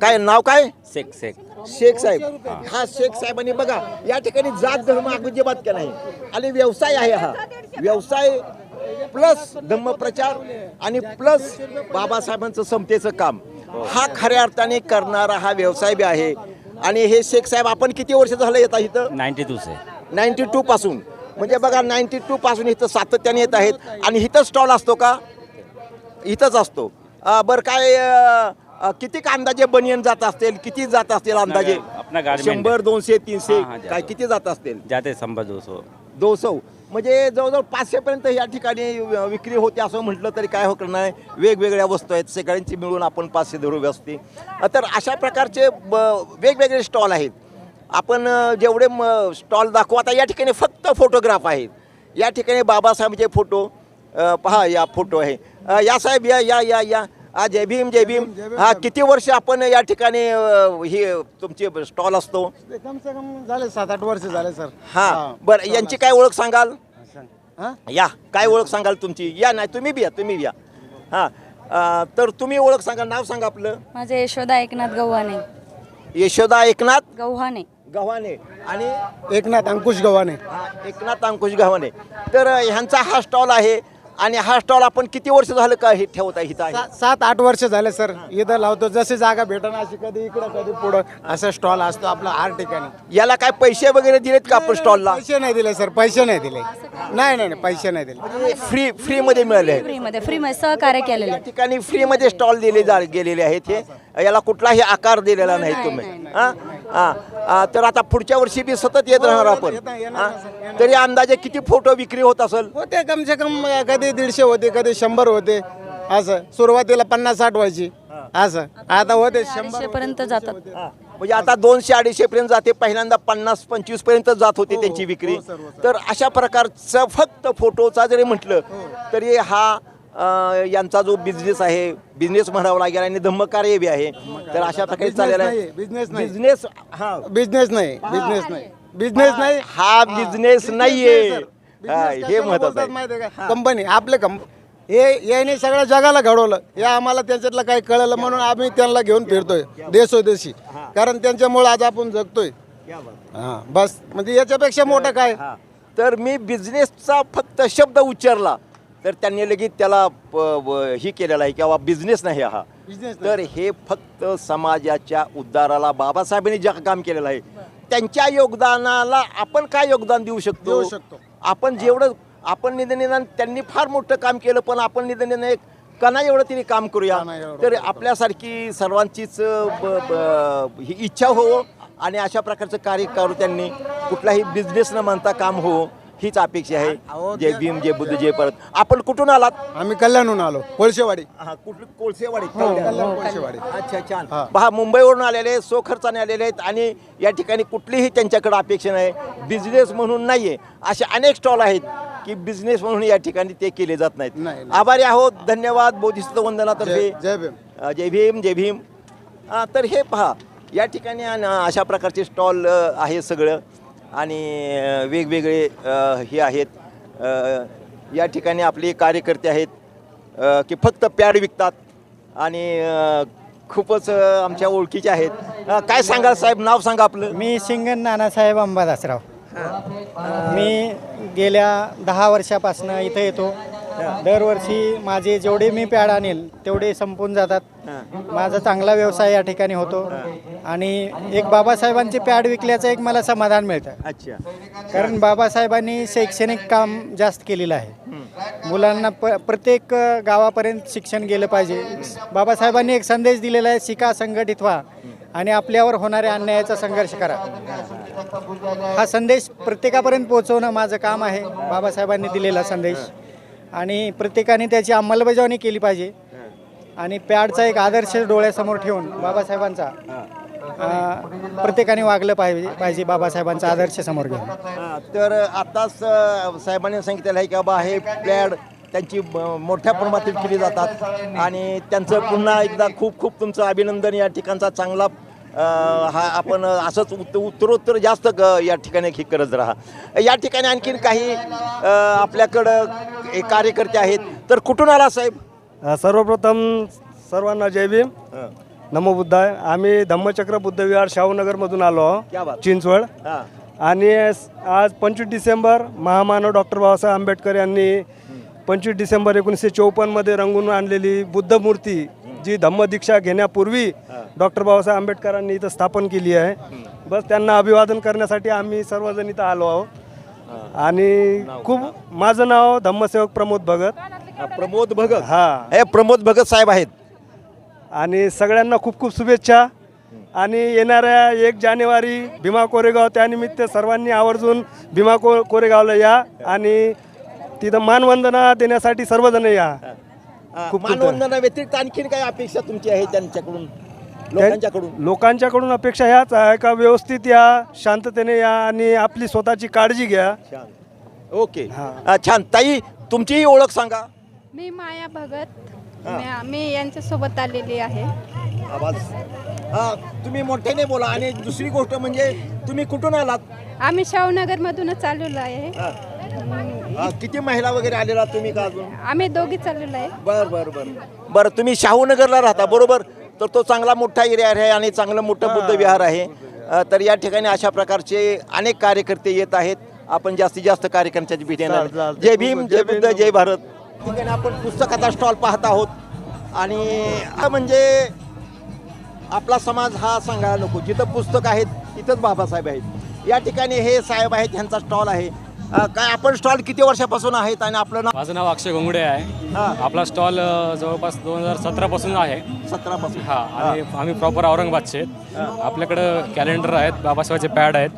काय नाव काय? शेख शेख. शेख साहेब. हा शेख साहेबांनी बघा या ठिकाणी जात धर्म अजिबात केला नाही आणि व्यवसाय आहे. हा व्यवसाय प्लस धम्मप्रचार आणि प्लस बाबासाहेबांचं समतेचं काम, हा खऱ्या अर्थाने करणारा हा व्यवसाय बी आहे. आणि हे शेख साहेब आपण किती वर्ष झालं येतात इथं? 92 से. 92 पासून, म्हणजे बघा 92 पासून इथं सातत्याने येत आहेत. आणि इथं स्टॉल असतो का? इथंच असतो. बरं काय किती अंदाजे बनियन जात असतील, किती जात असतील अंदाजे? अपना गाड़ी 100, 200, 300 हां, काय किती जात असतील? जाते 100-200. 200 म्हणजे जवळजवळ 500 पर्यंत या ठिकाणी विक्री होते असं म्हटलं तरी काय होत नाही. वेगवेगळ्या वस्तू आहेत, सगळ्यांची मिळून आपण 500 धरू असते. तर अशा प्रकारचे वेगवेगळे स्टॉल आहेत. आपण जेवढे स्टॉल दाखवू, आता या ठिकाणी फक्त फोटोग्राफ आहेत. या ठिकाणी बाबासाहेबांचे फोटो पहा, या फोटो आहे. या साहेब या या या या जय भीम जय भीम. हा किती वर्ष आपण या ठिकाणी हे तुमचे स्टॉल असतो? कम से कम झाले 7-8 वर्ष झाले सर. हां बरं, यांची काय ओळख सांगाल? या काय ओळख सांगाल तुमची? या नाही तुम्ही बी या, तुम्ही बी या. हां तर तुम्ही ओळख सांगा, नाव सांगा आपलं. माझे यशोदा एकनाथ गव्हाणे. यशोदा एकनाथ गव्हाणे. गव्हाणे आणि एकनाथ अंकुश गव्हाणे. एकनाथ अंकुश गव्हाणे. तर ह्यांचा हा स्टॉल आहे. आणि हा स्टॉल आपण किती वर्ष झालं का हे ठेवत आहे इथं? 7-8 वर्ष झाले सर. इथं लावतो, जशी जागा भेटणं अशी कधी इकडं कधी पुढं असं स्टॉल असतो आपला हर ठिकाणी. याला काय पैसे वगैरे दिलेत का आपण स्टॉलला? पैसे नाही दिले सर, पैसे नाही दिले. नाही पैसे नाही दिले. फ्रीमध्ये मिळाले आहेत. फ्रीमध्ये सहकार्य केलेलं या ठिकाणी फ्रीमध्ये स्टॉल दिले गेलेले आहेत. हे याला कुठलाही आकार दिलेला नाही तुम्ही. हां तर आता पुढच्या वर्षी बी सतत येत राहणार आपण. तरी अंदाजे किती फोटो विक्री होत असेल? होते कम से कम कधी 150 होते, कधी 100 होते. असं सुरुवातीला 50-60 व्हायची. असं आता होते 100 पर्यंत जातात. म्हणजे आता 200-250 पर्यंत जाते. पहिल्यांदा 50-25 पर्यंत जात होती त्यांची विक्री. तर अशा प्रकारचं फक्त फोटोचा जरी म्हटलं तरी हा यांचा जो बिझनेस आहे, बिझनेस म्हणावा लागेल आणि धम्मकार्य बी आहे. तर अशा प्रकारे चाललेला आहे. बिझनेस बिझनेस हा बिझनेस नाही. बिझनेस नाही. हा बिझनेस नाहीये. हे महत्वाचं आहे. माहिती आहे का? कंपनी आपले हे याने सगळ्या जगाला घडवलं. हे आम्हाला त्याच्यातलं काही कळलं म्हणून आम्ही त्यांना घेऊन फिरतोय देशोदेशी. कारण त्यांच्यामुळे आज आपण जगतोय. हां बस, म्हणजे याच्यापेक्षा मोठं काय? तर मी बिझनेसचा फक्त शब्द उच्चारला तर त्यांनी लगेच त्याला ही केलेला आहे की बाबा बिझनेस नाही हा. तर हे फक्त समाजाच्या उद्धाराला बाबासाहेबांनी जे काम केलेलं आहे त्यांच्या योगदानाला आपण काय योगदान देऊ शकतो? आपण जेवढं आपण निदान त्यांनी फार मोठं काम केलं, पण आपण निदान एक कणा एवढं तरी काम करूया. तर आपल्यासारखी सर्वांचीच ही इच्छा हो आणि अशा प्रकारचं कार्य करू. त्यांनी कुठलाही बिझनेस न म्हणता काम हो, हीच अपेक्षा आहे. जय भीम, जय बुद्ध, जय परत. आपण कुठून आलात? आम्ही कल्याणहून आलो, कोळशेवाडी. कुठली? कोळसेवाडी. कोळशेवाडी. अच्छा छान. पहा मुंबईवरून आलेले, खर्चाने आलेले आहेत आणि या ठिकाणी कुठलीही त्यांच्याकडे अपेक्षा नाही. बिझनेस म्हणून नाहीये. असे अनेक स्टॉल आहेत की बिझनेस म्हणून या ठिकाणी ते केले जात नाहीत. आभारी आहोत. धन्यवाद. बोधिसत्व वंदनातर्फे जय भीम. जय भीम, जय भीम. तर हे पहा या ठिकाणी अशा प्रकारचे स्टॉल आहे सगळं आणि वेगवेगळे हे आहेत. या ठिकाणी आपले कार्यकर्ते आहेत की फक्त पॅड विकतात आणि खूपच आमच्या ओळखीचे आहेत. काय सांगाल साहेब? नाव सांगा आपलं. मी शिंगण नानासाहेब अंबादासराव. मी गेल्या 10 वर्षापासून इथं येतो. दरवर्षी माझे जेवढे मी पॅड आणेल तेवढे संपून जातात. माझा चांगला व्यवसाय या ठिकाणी होतो आणि एक बाबासाहेबांचे पॅड विकल्याचं एक मला समाधान मिळतं. अच्छा. कारण बाबासाहेबांनी शैक्षणिक काम जास्त केलेलं आहे. मुलांना प्रत्येक गावापर्यंत शिक्षण गेलं पाहिजे. बाबासाहेबांनी एक संदेश दिलेला आहे, शिका, संघटित व्हा आणि आपल्यावर होणाऱ्या अन्यायाचा संघर्ष करा. हा संदेश प्रत्येकापर्यंत पोहोचवणं माझं काम आहे. बाबासाहेबांनी दिलेला संदेश आणि प्रत्येकाने त्याची अंमलबजावणी केली पाहिजे. आणि पॅडचा एक आदर्श डोळ्यासमोर ठेवून बाबासाहेबांचा प्रत्येकाने वागलं पाहिजे बाबासाहेबांचा आदर्श समोर घेऊन. तर आताच साहेबांनी सांगितलेलं आहे की बाबा हे प्लॅड त्यांची मोठ्या प्रमाणात केली जातात आणि त्यांचं पुन्हा एकदा खूप खूप तुमचं अभिनंदन. या ठिकाणचा चांगला हा आपण असंच उत्तरोत्तर जास्त या ठिकाणी हे करत राहा. या ठिकाणी आणखीन काही आपल्याकडं एक कार्यकर्ते आहेत. तर कुठून आला साहेब? सर्वप्रथम सर्वांना जय भीम, नमो बुद्धाय. आम्ही धम्मचक्र बुद्धविहार शाहूनगरमधून आलो क्या बात. आहोत, चिंचवड. आणि आज 25 डिसेंबर महामानव डॉक्टर बाबासाहेब आंबेडकर यांनी 25 डिसेंबर 1954मध्ये रंगून आणलेली बुद्ध मूर्ती जी धम्मदीक्षा घेण्यापूर्वी डॉक्टर बाबासाहेब आंबेडकरांनी इथं स्थापन केली आहे. बस त्यांना अभिवादन करण्यासाठी आम्ही सर्वजण इथं आलो आहोत. आणि खूप माझं नाव धम्मसेवक प्रमोद भगत. प्रमोद भगत. हां, हे प्रमोद भगत साहेब आहेत. आणि सगळ्यांना खूप खूप शुभेच्छा. आणि येणाऱ्या 1 जानेवारी भीमा कोरेगाव, त्यानिमित्त सर्वांनी आवर्जून भीमा कोरेगावला या आणि तिथं मानवंदना देण्यासाठी सर्वजण या. खूप मानवंदना व्यतिरिक्त आणखीन काय अपेक्षा तुमची आहे त्यांच्याकडून, लोकांच्याकडून अपेक्षा ह्याच आहे का व्यवस्थित या, शांततेने या आणि आपली स्वतःची काळजी घ्या. ओके, छान. ताई, तुमचीही ओळख सांगा. मी माया भगत, मी यांच्यासोबत आलेली आहे. आवाज तुम्ही मोठ्याने बोला. आणि दुसरी गोष्ट म्हणजे तुम्ही कुठून आलात? आम्ही शाहूनगरमधूनच आलेलो आहे. किती महिला वगैरे आलेला तुम्ही का अजून? आम्ही दोघी चाललेलो आहे. बरं, तुम्ही शाहूनगरला राहता बरोबर. तर तो चांगला मोठा एरिया आहे आणि चांगलं मोठं बुद्ध विहार आहे. तर या ठिकाणी अशा प्रकारचे अनेक कार्यकर्ते येत आहेत. आपण जास्तीत जास्त कार्यकर्त्यांची भेट येणार. जय भीम, जय बुद्ध, जय भारत. ठिकाणी आपण पुस्तकाचा स्टॉल पाहत आहोत. आणि म्हणजे आपला समाज हा सांगायला नको, जिथं पुस्तक आहेत तिथंच बाबासाहेब आहेत. या ठिकाणी हे साहेब आहेत, ह्यांचा स्टॉल आहे. काय आपण स्टॉल किती वर्षापासून आहेत? आणि आपलं नाव? माझं नाव अक्षय घोंगडे आहे. आपला स्टॉल जवळपास 2017 पासून आहे. 17 पासून? हा. आणि आम्ही प्रॉपर औरंगाबादचे आहेत. आपल्याकडं कॅलेंडर आहेत, बाबासाहेबांचे पॅड आहेत,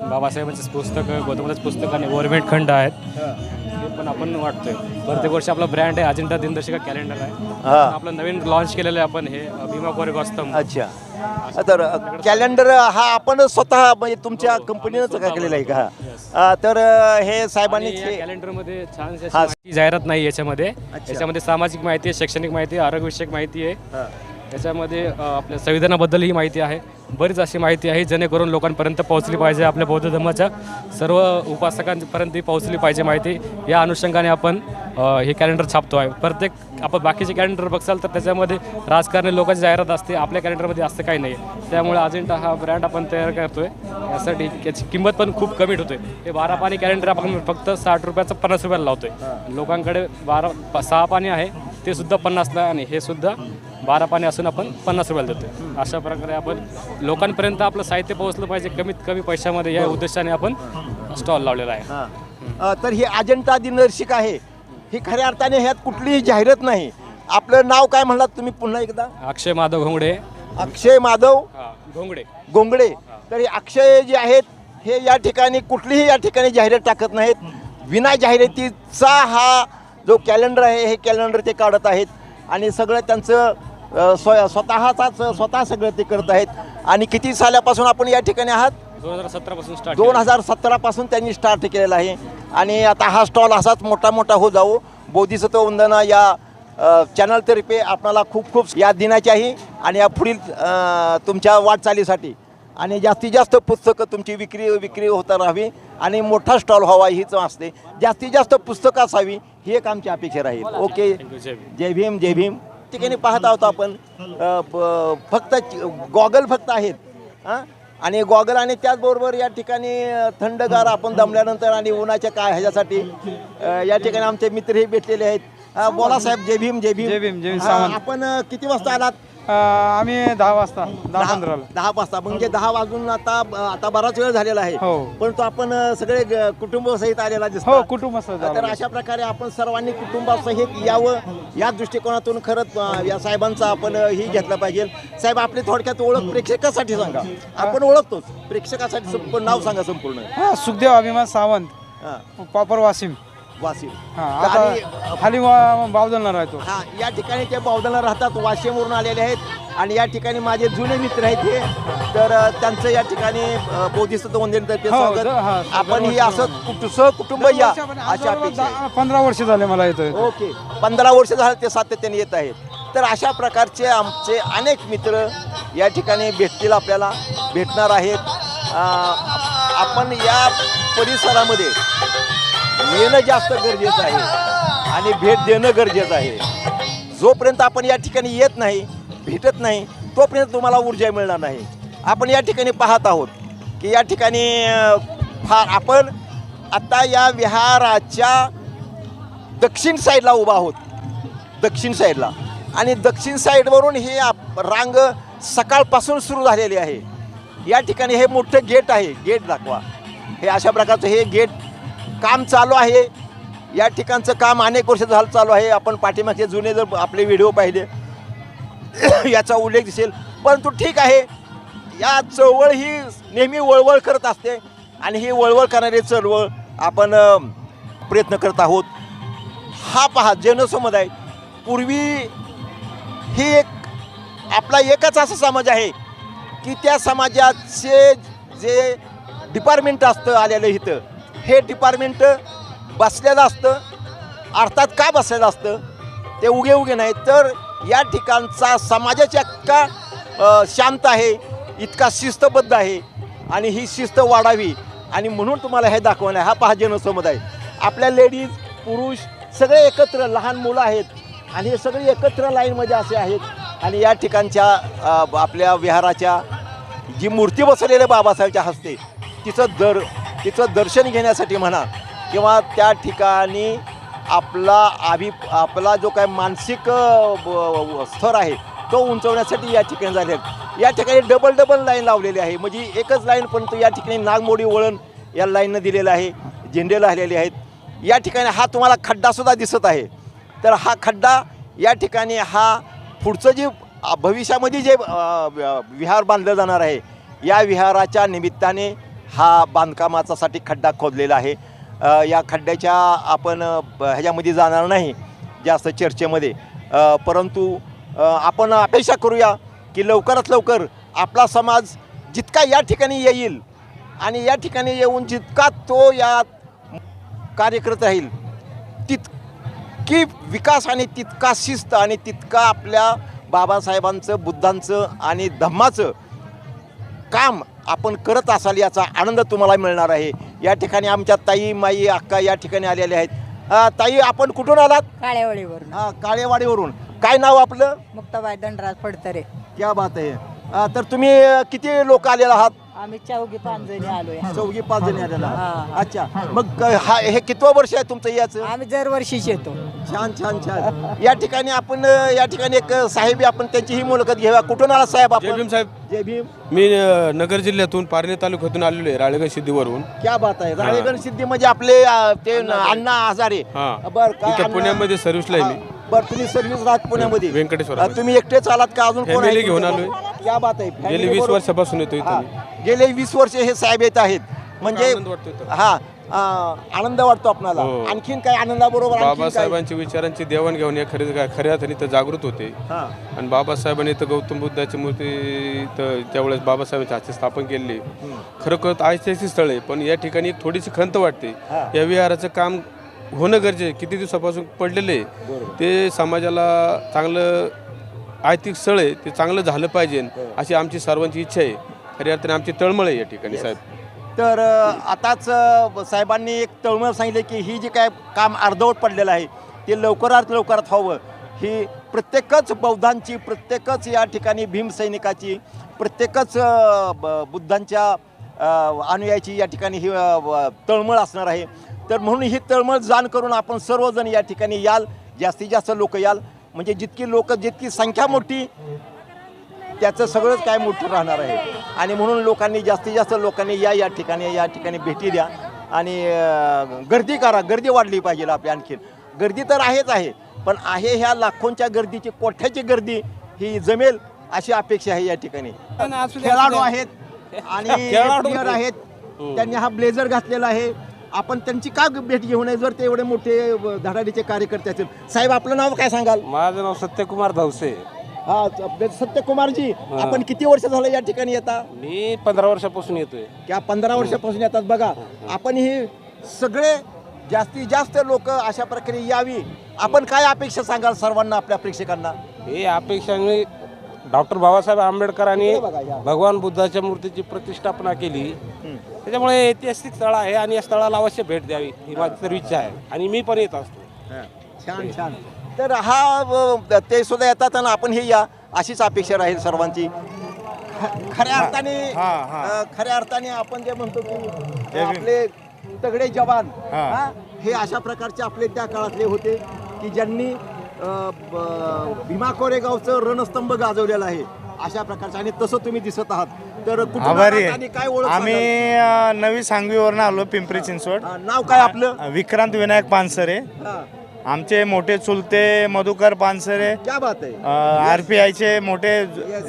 बाबासाहेबांचे पुस्तकं, गौतमदास पुस्तक आणि गव्हर्नमेंट खंड आहेत. हे पण आपण वाटतोय. प्रत्येक वर्षी आपला ब्रँड आहे अजिंठा दिनदर्शिका कॅलेंडर आहे. आपलं नवीन लॉन्च केलेलं आहे आपण, हे भीमा कोरेगाव स्तंभ. अच्छा. तर कॅलेंडर हा आपण स्वतः म्हणजे तुमच्या कंपनीनं काय केलेलं आहे का? तर हे साहेबांनी कॅलेंडरमध्ये छान माहिती, जाहिरात नाही याच्यामध्ये. याच्यामध्ये सामाजिक माहिती आहे, शैक्षणिक माहिती आहे, आरोग्यविषयक माहिती आहे. याच्यामध्ये आपल्या संविधानाबद्दलही माहिती आहे. बरीच अशी माहिती आहे जेणेकरून लोकांपर्यंत पोहोचली पाहिजे. आपल्या बौद्ध धर्माच्या सर्व उपासकांपर्यंत पोहोचली पाहिजे माहिती. या अनुषंगाने आपण हे कॅलेंडर छापतो आहे. प्रत्येक आपण बाकीचे कॅलेंडर बघसाल तर त्याच्यामध्ये राजकारणी लोकांची जाहिरात असते, आपल्या कॅलेंडरमध्ये असं काही नाही. त्यामुळे अजिंठा हा ब्रँड आपण तयार करतोय. यासाठी याची किंमत पण खूप कमी ठेवतोय. हे 12 पानी कॅलेंडर आपण फक्त 60 रुपयाचं 50 रुपयाला लावतोय. लोकांकडे 6 पानी आहे, ते सुद्धा 50ला, आणि हे सुद्धा 12 पानी असून आपण 50 रुपयाला देतोय. अशा प्रकारे आपण लोकांपर्यंत आपलं साहित्य पोहोचलं पाहिजे कमीत कमी पैशामध्ये, या उद्देशाने आपण स्टॉल लावलेला आहे. तर ही अजिंठा दिनदर्शिका आहे. ही खऱ्या अर्थाने ह्यात कुठलीही जाहिरात नाही. आपलं नाव काय म्हणलात तुम्ही पुन्हा एकदा? अक्षय माधव घोंगडे. अक्षय माधव घोंगडे. तर हे अक्षय जे आहेत हे या ठिकाणी कुठलीही या ठिकाणी जाहिरात टाकत नाहीत. विना जाहिरातीचा हा जो कॅलेंडर आहे, हे कॅलेंडर ते काढत आहेत. आणि सगळं त्यांचं स्वतः सगळं ते करत आहेत. आणि किती सालापासून आपण या ठिकाणी आहात? 2017 पासून स्टार्ट. 2017 पासून त्यांनी स्टार्ट केलेला आहे. आणि आता हा स्टॉल असाच मोठा हो जाऊ. बोधिसत्व वंदना या चॅनलतर्फे आपल्याला खूप खूप या दिनाच्याही आणि या पुढील तुमच्या वाटचालीसाठी आणि जास्तीत जास्त पुस्तकं तुमची विक्री होता राहावी आणि मोठा स्टॉल व्हावा हीच असते. जास्तीत जास्त पुस्तकं असावी ही एक आमची अपेक्षा राहील. ओके, जय भीम, जय भीम. ठिकाणी पाहत आहोत आपण फक्त गॉगल फक्त आहेत. आणि गॉगल आणि त्याचबरोबर या ठिकाणी थंडगार आपण दमल्यानंतर आणि उन्हाच्या काय ह्याच्यासाठी या ठिकाणी आमचे मित्र हे भेटलेले आहेत. बोला साहेब. जय भीम, जय भीम. जय भीम, जय भीम. आपण किती वाजता आलात? आम्ही 10 वाजता, 10-15ला. 10 वाजता म्हणजे 10 वाजून आता बराच वेळ झालेला आहे. परंतु आपण सगळे कुटुंबासहित आलेला दिसतो. हो, कुटुंबासहित. तर अशा प्रकारे आपण सर्वांनी कुटुंबासहित यावं, या दृष्टिकोनातून खरंच या साहेबांचा आपण ही घेतलं पाहिजे. साहेब, आपली थोडक्यात ओळख प्रेक्षकासाठी सांगा. आपण ओळखतोच, प्रेक्षकासाठी नाव सांगा संपूर्ण. सुखदेव अभिमान सावंत, प्रॉपर वाशिम. वाशिम. आता खाली बावधनला राहतो. हा, या ठिकाणी ते बावधनला राहतात, वाशिमवरून आलेले आहेत. आणि या ठिकाणी माझे जुने मित्र आहेत हे, तर त्यांचं या ठिकाणी बोधिसत्व वंदनेतर्फे स्वागत. आपण ही असं सहकुटुंब या अशा अपेक्षा आहे. 15 वर्ष झाले मला येतोय. ओके, 15 वर्ष झालं ते सातत्याने येत आहेत. तर अशा प्रकारचे आमचे अनेक मित्र या ठिकाणी भेटतील, आपल्याला भेटणार आहेत. आपण या परिसरामध्ये येणं जास्त गरजेचं आहे आणि भेट देणं गरजेचं आहे. जोपर्यंत आपण या ठिकाणी येत नाही, भेटत नाही, तोपर्यंत तुम्हाला ऊर्जा मिळणार नाही. आपण या ठिकाणी पाहत आहोत की या ठिकाणी आपण आता या विहाराच्या दक्षिण साईडला उभा आहोत, दक्षिण साईडला. आणि दक्षिण साईडवरून ही रांग सकाळपासून सुरू झालेली आहे. या ठिकाणी हे मोठं गेट आहे, गेट दाखवा. हे अशा प्रकारचं हे गेट काम चालू आहे. या ठिकाणचं काम अनेक वर्ष झालं चालू आहे. आपण पाठीमागचे जुने जर आपले व्हिडिओ पाहिले याचा उल्लेख दिसेल. परंतु ठीक आहे, या चळवळ ही नेहमी वळवळ करत असते आणि ही वळवळ करणारी चळवळ आपण प्रयत्न करत आहोत. हा पहा, जनसमुदाय पूर्वी ही एक आपला एकच असा समाज आहे की त्या समाजाचे जे डिपार्टमेंट असतं आलेलं इथं, हे डिपार्टमेंट बसलेलं असतं. अर्थात का बसलेलं असतं ते उगे उगे नाही, तर या ठिकाणचा समाजाच्या इतका शांत आहे, इतका शिस्तबद्ध आहे आणि ही शिस्त वाढावी आणि म्हणून तुम्हाला हे दाखवणं आहे. हा पहा जनसमुदाय, आपल्या लेडीज पुरुष सगळे एकत्र, लहान मुलं आहेत आणि हे सगळे एकत्र लाईनमध्ये असे आहेत. आणि या ठिकाणच्या आपल्या विहाराच्या जी मूर्ती बसवलेल्या बाबासाहेबच्या हस्ते तिचं दर्शन घेण्यासाठी म्हणा किंवा त्या ठिकाणी आपला जो काय मानसिक स्तर आहे तो उंचवण्यासाठी या ठिकाणी झाले आहेत. या ठिकाणी डबल लाईन लावलेली आहे, म्हणजे एकच लाईन, परंतु या ठिकाणी नागमोडी वळण या लाईननं दिलेलं आहे, झेंडे लावलेले आहेत. या ठिकाणी हा तुम्हाला खड्डासुद्धा दिसत आहे. तर हा खड्डा या ठिकाणी हा पुढचं जे भविष्यामध्ये जे विहार बांधलं जाणार आहे, या विहाराच्या निमित्ताने हा बांधकामाचासाठी खड्डा खोदलेला आहे. या खड्ड्याच्या आपण ह्याच्यामध्ये जाणार नाही जास्त चर्चेमध्ये, परंतु आपण अपेक्षा करूया की लवकरात लवकर आपला समाज जितका या ठिकाणी येईल आणि या ठिकाणी येऊन जितका तो या कार्य करत राहील, तितकी विकास आणि तितका शिस्त आणि तितका आपल्या बाबासाहेबांचं, बुद्धांचं आणि धम्माचं काम आपण करत असाल याचा आनंद तुम्हाला मिळणार आहे. या ठिकाणी आमच्या ताई, माई, अक्का या ठिकाणी आलेल्या आहेत. ताई, आपण कुठून आलात? काळेवाडीवरून. काळेवाडीवरून. काय नाव आपलं? मुक्ताबाई दंडराज फडतरे. क्या बात आहे. तर तुम्ही किती लोक आलेला आहात? आम्ही 4-5 जणी आलोय. 4-5 जणी आलेला आहात. अच्छा, मग हे कितवं वर्ष आहे तुमचं याचं? आम्ही दरवर्षीच येतो. छान छान छान. या ठिकाणी आपण या ठिकाणी एक साहेब, आपण त्यांची ही मुलाखत घेऊया. कुठून आला साहेब आपण? जय भीम साहेब. जय भीम. मी नगर जिल्ह्यातून पारणे तालुक्यातून आलेलो आहे, राळेगण सिद्धीवरून. क्या बात आहे. राळेगण सिद्धी म्हणजे आपले ते अण्णा हजारे. बरं, इथं पुण्यामध्ये सर्व्हिसला आहे मी. बरं, तुम्ही सर्व्हिस राहत पुण्यामध्ये? व्यंकटेश्वर. तुम्ही एकटेच आलात का अजून कोण फॅमिली घेऊन आलोय. क्या बात आहे. गेली 20 वर्षापासून येतो इथं. गेले 20 वर्ष हे साहेब येत आहेत, म्हणजे हा आनंद वाटतो आपल्याला. आणखीन काय आनंदाबरोबर बाबासाहेबांच्या विचारांची देवाणघेवाण या खऱ्या अर्थाने इथं जागृत होते. आणि बाबासाहेबांनी इथं गौतम बुद्धाची मूर्ती त्यावेळेस बाबासाहेबांच्या हाती स्थापन केली. खरोखर ऐतिहासिक स्थळ आहे, पण या ठिकाणी एक थोडीशी खंत वाटते. या विहाराचं काम होणं गरजेचं, किती दिवसापासून पडलेलं आहे, ते समाजाला चांगलं आर्थिक स्थळ आहे, ते चांगलं झालं पाहिजे अशी आमची सर्वांची इच्छा आहे. खऱ्या अर्थाने आमची तळमळ आहे या ठिकाणी साहेब. तर आताच साहेबांनी एक तळमळ सांगितलं की ही जी काय काम अर्धवट पडलेलं आहे ते लवकरात व्हावं. ही प्रत्येकच बौद्धांची, प्रत्येकच या ठिकाणी भीमसैनिकाची, प्रत्येकच बुद्धांच्या अनुयायाची या ठिकाणी ही तळमळ असणार आहे. तर म्हणून ही तळमळ जाण करून आपण सर्वजण या ठिकाणी याल, जास्तीत जास्त लोक याल, म्हणजे जितकी संख्या मोठी त्याचं सगळंच काय मोठं राहणार आहे. आणि म्हणून लोकांनी, जास्तीत जास्त लोकांनी या ठिकाणी भेटी द्या आणि गर्दी करा. गर्दी वाढली पाहिजे आपली. आणखीन गर्दी तर आहे, पण आहे ह्या लाखोंच्या गर्दीची, कोठ्याची गर्दी ही जमेल अशी अपेक्षा आहे या ठिकाणी. खेळाडू आहेत आणि प्लेयर आहेत, त्यांनी हा ब्लेझर घातलेला आहे. आपण त्यांची का भेट घेऊ नये जर ते एवढे मोठे धडाडीचे कार्यकर्ते असेल. साहेब आपलं नाव काय सांगाल? माझं नाव सत्यकुमार धावसे. हा सत्यकुमारजी, आपण किती वर्ष झालं या ठिकाणी येता? मी 15 वर्षापासून येतोय. त्या 15 वर्षापासून येतात. बघा आपण ही सगळे जास्तीत जास्त लोक अशा प्रकारे यावी. आपण काय अपेक्षा सांगाल सर्वांना, आपल्या प्रेक्षकांना? हे अपेक्षा मी डॉक्टर बाबासाहेब आंबेडकरांनी भगवान बुद्धाच्या मूर्तीची प्रतिष्ठापना केली, त्याच्यामुळे ऐतिहासिक स्थळ आहे आणि या स्थळाला अवश्य भेट द्यावी ही माझी तर इच्छा आहे आणि मी पण येत असतो. छान छान. तर हा ते सुद्धा येतात आणि आपण हे या अशीच अपेक्षा राहील सर्वांची. खऱ्या अर्थाने आपण जे म्हणतो की आपले तगडे जवान हे अशा प्रकारचे आपले त्या काळातले होते की ज्यांनी भीमा कोरेगावचं रणस्तंभ गाजवलेलं आहे अशा प्रकारचं, आणि तसं तुम्ही दिसत आहात. तर काय ओळख? आम्ही नवी सांगवीवरून आलो, पिंपरी चिंचवड. नाव काय आपलं? विक्रांत विनायक पानसरे. आमचे मोठे चुलते मधुकर पानसरे क्या बात आहे. RPIचे मोठे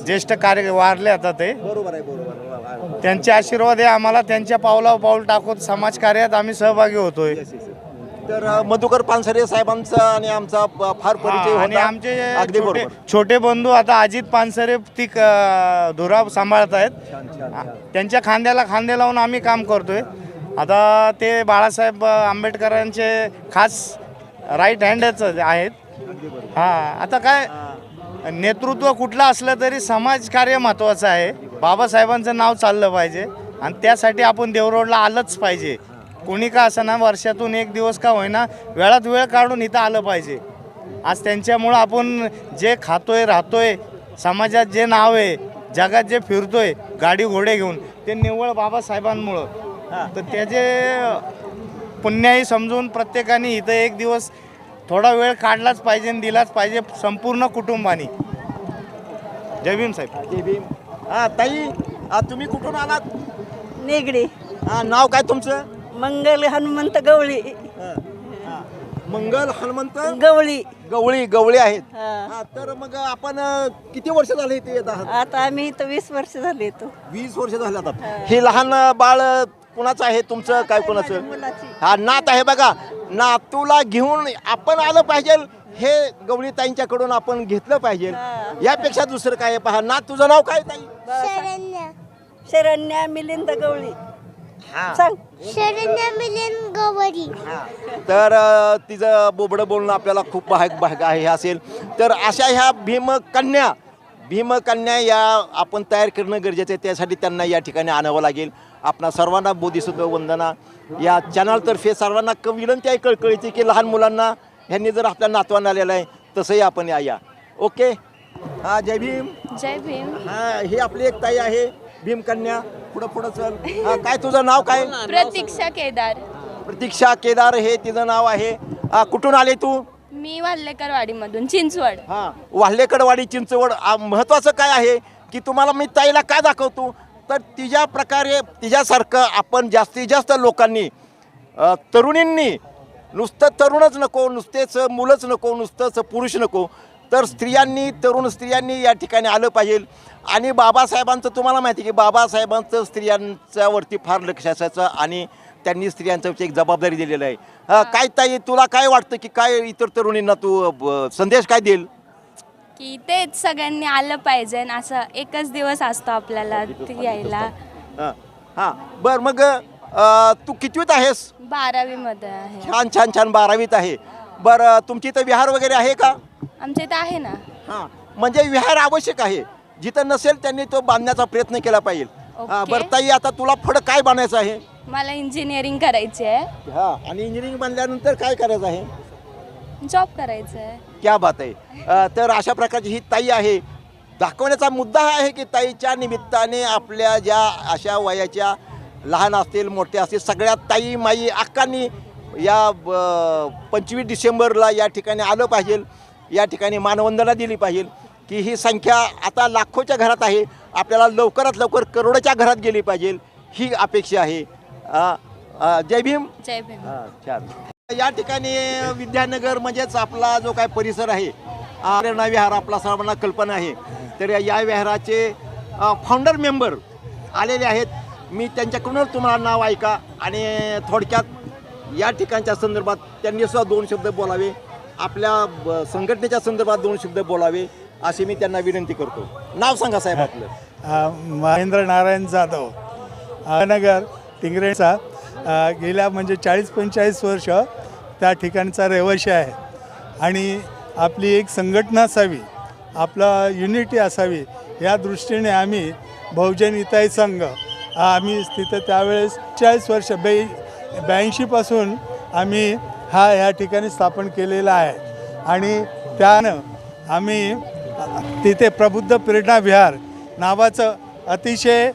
ज्येष्ठ कार्य वारले आता ते. बरोबर आहे, बरोबर आहे. त्यांचे आशीर्वाद आहे आम्हाला. त्यांच्या पावलावर पाऊल टाकून समाजकार्यात आम्ही सहभागी होतोय. तर मधुकर पानसरे साहेबांचा आणि आमचा फार परिचय आणि होता. आमचे अगदी बरोबर. छोटे बंधू आता अजित पानसरे ती धुरा सांभाळत आहेत. त्यांच्या खांद्याला खांदे लावून आम्ही काम करतोय. आता ते बाळासाहेब आंबेडकरांचे खास राईट हँडच आहेत. आता काय नेतृत्व कुठलं असलं तरी समाजकार्य महत्त्वाचं आहे. बाबासाहेबांचं नाव चाललं पाहिजे आणि त्यासाठी आपण देवरोडला आलंच पाहिजे. कोणी का असं ना, वर्षातून एक दिवस का होईना वेळात वेळ काढून इथं आलं पाहिजे. आज त्यांच्यामुळं आपण जे खातोय राहतोय, समाजात जे नाव आहे, जगात जे फिरतोय गाडी घोडे घेऊन, ते निव्वळ बाबासाहेबांमुळं. तर त्याचे पुण्याही समजून प्रत्येकाने इथं एक दिवस थोडा वेळ काढलाच पाहिजे आणि दिलाच पाहिजे संपूर्ण कुटुंबाने. जय भीम साहेब. जय भीम. ताई, तुम्ही कुठून आलात? निगडी. नाव काय तुमचं? मंगल हनुमंत गवळी. मंगल हनुमंत गवळी. गवळी आहेत. तर मग आपण किती वर्ष झाले इथे येत आहात? आता आम्ही इथं 20 वर्ष झाले येतो. 20 वर्ष झाले आता. हे लहान बाळ कुणाचं आहे तुमचं? काय कुणाचं? हा नात आहे. बघा, नातूला घेऊन आपण आलं पाहिजे. हे गवळीताईंच्याकडून आपण घेतलं पाहिजे. यापेक्षा दुसरं काय? पहा, नात तुझं नाव काय ताई? शरण्या मिलिंद गवळी. सांग. शरण्या मिलिंद गवळी. तर तिचं बोबडं बोलणं आपल्याला खूप भाग आहे असेल. तर अशा ह्या भीमकन्या या आपण तयार करणं गरजेचं आहे. त्यासाठी त्यांना या ठिकाणी आणावं लागेल. आपणा सर्वांना बोधिसत्व वंदना या चॅनलतर्फे सर्वांना विनंती आहे कळकळीची की लहान मुलांना ह्यांनी जर आपल्या नातवांना आलेलं आहे तसंही आपण या. ओके. जय भीम. जय भीम. हे आपली एक ताई आहे भीमकन्या. पुढं चल. काय तुझं नाव काय? प्रतीक्षा केदार. प्रतीक्षा केदार हे तिचं नाव आहे. कुठून आले तू? मी वाल्हेकरवाडीमधून, चिंचवड. वाल्हेकरवाडी, चिंचवड. महत्त्वाचं काय आहे की तुम्हाला मी ताईला काय दाखवतो, तर तिच्या प्रकारे तिच्यासारखं आपण जास्तीत जास्त लोकांनी, तरुणींनी, नुसतं तरुणच नको, नुसतेच मुलंच नको, नुसतंच पुरुष नको, तर तरुण स्त्रियांनी या ठिकाणी आलं पाहिजे. आणि बाबासाहेबांचं तुम्हाला माहिती आहे की बाबासाहेबांचं स्त्रियांच्यावरती फार लक्ष असायचं आणि त्यांनी स्त्रियांच्यावरची एक जबाबदारी दिलेली आहे. काय ताई, तुला काय वाटतं की काय इतर तरुणींना तू संदेश काय देईल? की तेच सगळ्यांनी आलं पाहिजे. असं एकच दिवस असतो आपल्याला यायला. बर, मग तू कितवीत आहेस? 12वी मध्ये आहे. छान 12वीत आहे. बरं, तुमची इथं विहार वगैरे आहे का? आमच्या इथं आहे ना. म्हणजे विहार आवश्यक आहे. जिथं नसेल त्यांनी तो बांधण्याचा प्रयत्न केला पाहिजे. बरं ताई, आता तुला पुढं काय बनायचं आहे? मला इंजिनिअरिंग करायची आहे. आणि इंजिनिअरिंग बनल्यानंतर काय करायचं आहे? जॉब करायचं आहे. क्या बात आहे. तर अशा प्रकारची ही ताई आहे. दाखवण्याचा मुद्दा हा आहे की ताईच्या निमित्ताने आपल्या ज्या अशा वयाच्या लहान असतील मोठे असतील सगळ्या ताई माई अक्कांनी या 25 डिसेंबरला या ठिकाणी आलं पाहिजे. या ठिकाणी मानवंदना दिली पाहिजे की ही संख्या आता लाखोच्या घरात आहे. आपल्याला लवकरात लवकर करोडोच्या घरात गेली पाहिजे ही अपेक्षा आहे. जय भीम. जय भीम. छान. या ठिकाणी विद्यानगर म्हणजेच आपला जो काय परिसर आहे, प्रेरणा विहार आपला सर्वांना कल्पना आहे. तर या विहाराचे फाउंडर मेंबर आलेले आहेत. मी त्यांच्याकडूनच तुम्हाला नाव ऐका आणि थोडक्यात या ठिकाणच्या संदर्भात त्यांनी सुद्धा 2 शब्द बोलावे, आपल्या संघटनेच्या संदर्भात 2 शब्द बोलावे अशी मी त्यांना विनंती करतो. नाव सांगा साहेब आपलं. महेंद्र नारायण जाधव, नगर टिंगरेचा, गेल्या म्हणजे 40-45 वर्ष त्या ठिकाणचा रहिवासी आहे आणि आपली एक संघटना असावी, आपला युनिटी असावी या दृष्टीने आम्ही बहुजन हिताय संघ आम्ही तिथं त्यावेळेस 40 वर्ष 82पासून आम्ही ह्या ठिकाणी स्थापन केलेला आहे आणि त्यानं आम्ही तिथे प्रबुद्ध प्रेरणा विहार नावाचं अतिशय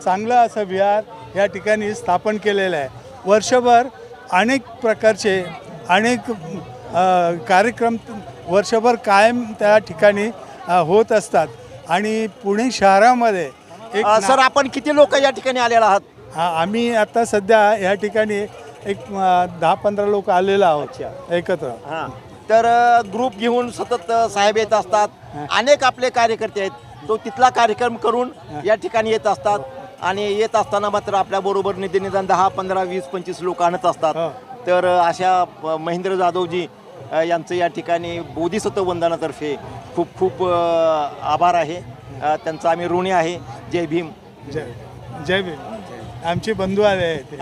चांगलं असं विहार या ठिकाणी स्थापन केलेलं आहे. वर्षभर अनेक प्रकारचे अनेक कार्यक्रम वर्षभर कायम त्या ठिकाणी होत असतात आणि पुणे शहरामध्ये एक सर आपण किती लोक या ठिकाणी आलेला आहात? आम्ही आता सध्या या ठिकाणी एक 10-15 लोक आलेलो आहोत एकत्र. हां, तर ग्रुप घेऊन सतत साहेब येत असतात. अनेक आपले कार्यकर्ते आहेत, तो तिथला कार्यक्रम करून या ठिकाणी येत असतात आणि येत असताना मात्र आपल्याबरोबर निदान 10, 15, 20, 25 लोक आणत असतात. तर अशा महेंद्र जाधवजी यांचं या ठिकाणी बोधिसत्व वंदनातर्फे खूप खूप आभार आहे. त्यांचा आम्ही ऋणी आहे. जय भीम. जय भीम. आमचे बंधू आले आहेत.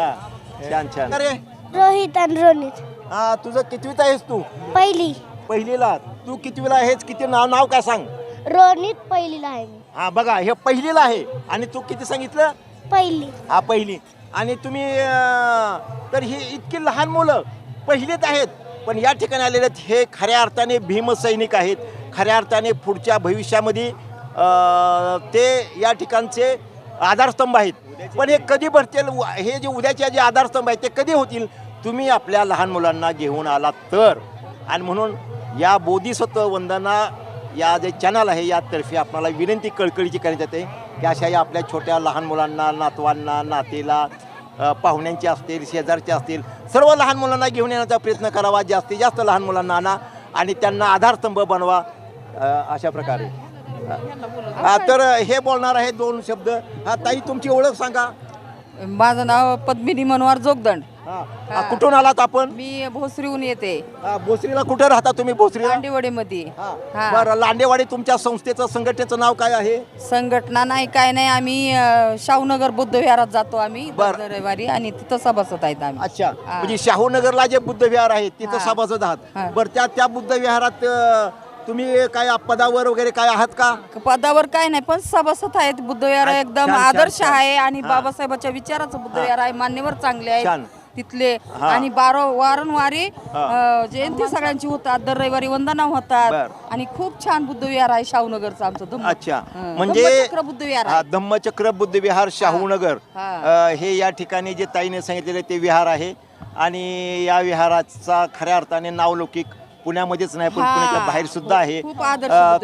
छान छान. अरे रोहित आणि रोनित. हा, तुझं कितवीत आहेस तू? पहिलीला. तू कितवीला आहेस? किती नाव काय सांग? रोनित पहिलीला आहे मी. हा बघा, हे पहिलीला आहे. आणि तू किती सांगितलं? पहिली. हा पहिली. आणि तुम्ही तर ही इतकी लहान मुलं पहिलीत आहेत, पण या ठिकाणी आलेले आहेत हे खऱ्या अर्थाने भीमसैनिक आहेत. खऱ्या अर्थाने पुढच्या भविष्यामध्ये ते या ठिकाणचे आधारस्तंभ आहेत. पण हे कधी भरतील? हे जे उद्याचे जे आधारस्तंभ आहेत ते कधी होतील? तुम्ही आपल्या लहान मुलांना घेऊन आलात तर. आणि म्हणून या बोधिसत्व वंदना या जे चॅनल आहे यातर्फे आपल्याला विनंती कळकळीची करण्यात येते की अशा या आपल्या छोट्या लहान मुलांना, नातवांना, नातेला, पाहुण्यांचे असतील, शेजारचे असतील, सर्व लहान मुलांना घेऊन येण्याचा प्रयत्न करावा. जास्तीत जास्त लहान मुलांना आणा आणि त्यांना आधारस्तंभ बनवा. अशा प्रकारे तर हे बोलणार आहे 2 शब्द. हा ताई, तुमची ओळख सांगा. माझं नाव पद्मिनी मनोहर जोगदंड. कुठून आलात आपण? मी भोसरीहून येते. भोसरीला कुठे राहता तुम्ही? भोसरी लांडेवाडीमध्ये. बरं, लांडेवाडी तुमच्या संस्थेचं संघटनेचं नाव काय आहे? संघटना नाही काय नाही, आम्ही शाहूनगर बुद्ध विहारात जातो आम्ही दर रविवारी आणि तिथं सभासद आहेत आम्ही. अच्छा, म्हणजे शाहूनगरला जे बुद्ध विहार आहे तिथं सभासद आहात. बरं, त्या बुद्ध विहारात तुम्ही काय पदावर वगैरे काय आहात का? पदावर काय नाही, पण सभासद आहेत. बुद्ध विहार एकदम आदर्श आहे आणि बाबासाहेबांच्या विचाराचं बुद्ध विहार आहे. मान्यवर चांगले आहेत तिथले आणि वारंवारी जयंती सगळ्यांची होतात, दर रविवारी वंदना होतात आणि खूप छान बुद्ध विहार आहे शाहूनगरचं आमचं. अच्छा, म्हणजे धम्मचक्र बुद्ध विहार आहे. धम्मचक्र बुद्ध विहार शाहूनगर हे या ठिकाणी जे ताईने सांगितलेले ते विहार आहे. आणि या विहाराचा खऱ्या अर्थाने नावलौकिक पुण्यामध्येच नाही पण पुण्याच्या बाहेर सुद्धा आहे.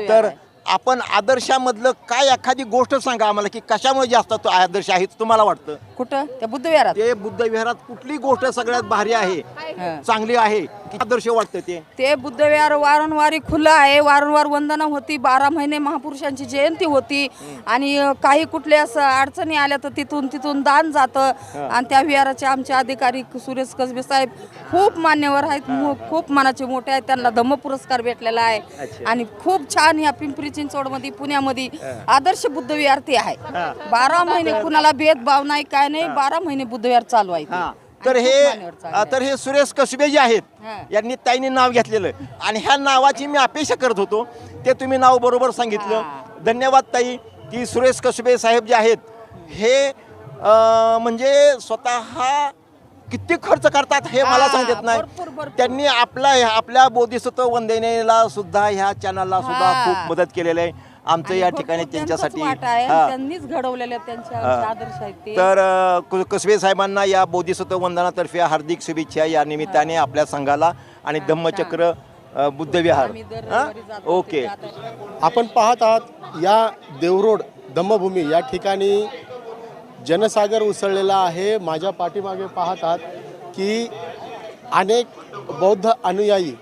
तर आपण आदर्शामधलं काय एखादी गोष्ट सांगा आम्हाला की कशामुळे जास्त तो आदर्श आहे तुम्हाला वाटतं? कुठं? त्या बुद्ध विहारात. ते बुद्ध विहारात कुठली गोष्ट सगळ्यात भारी आहे, चांगली आहे, की आदर्श वाटतं? ते बुद्ध विहार वारंवारी खुलं आहे. वारंवार वंदना होती. 12 महिने महापुरुषांची जयंती होती आणि काही कुठले असं अडचणी आल्या तर तिथून दान जातं. आणि त्या विहाराचे आमचे अधिकारी सुरेश कसबे साहेब खूप मान्यवर आहेत, खूप मानाचे मोठे आहेत. त्यांना धम्म पुरस्कार भेटलेला आहे आणि खूप छान ह्या पिंपरी चिंचवडमध्ये पुण्यामध्ये आदर्श बुद्ध विहार ते आहे. 12 महिने कुणाला भेदभाव नाही काय नाही, 12 महिने बुद्ध विहार चालू आहे. तर हे सुरेश कसबे जे आहेत यांनी ताईने नाव घेतलेलं आणि ह्या नावाची मी अपेक्षा करत होतो, ते तुम्ही नाव बरोबर सांगितलं. धन्यवाद ताई. की सुरेश कसबे साहेब जे आहेत हे म्हणजे स्वतः किती खर्च करतात हे मला सांगत नाही. त्यांनी आपल्या बोधिसत्व वंदनेला सुद्धा ह्या चॅनलला सुद्धा खूप मदत केलेली आहे. आमचं या ठिकाणी त्यांच्यासाठी त्यांनीच घडवलेले त्यांच्या आदर्श आहेत. तर कसबे साहेबांना या बोधिसत्व वंदनातर्फे हार्दिक शुभेच्छा या निमित्ताने आपल्या संघाला आणि धम्मचक्र बुद्ध विहार. ओके, आपण पाहत आहात या देवरोड धम्मभूमी या ठिकाणी जनसागर उसळलेला आहे. माझ्या पाठीमागे पाहत आहात की अनेक बौद्ध अनुयायी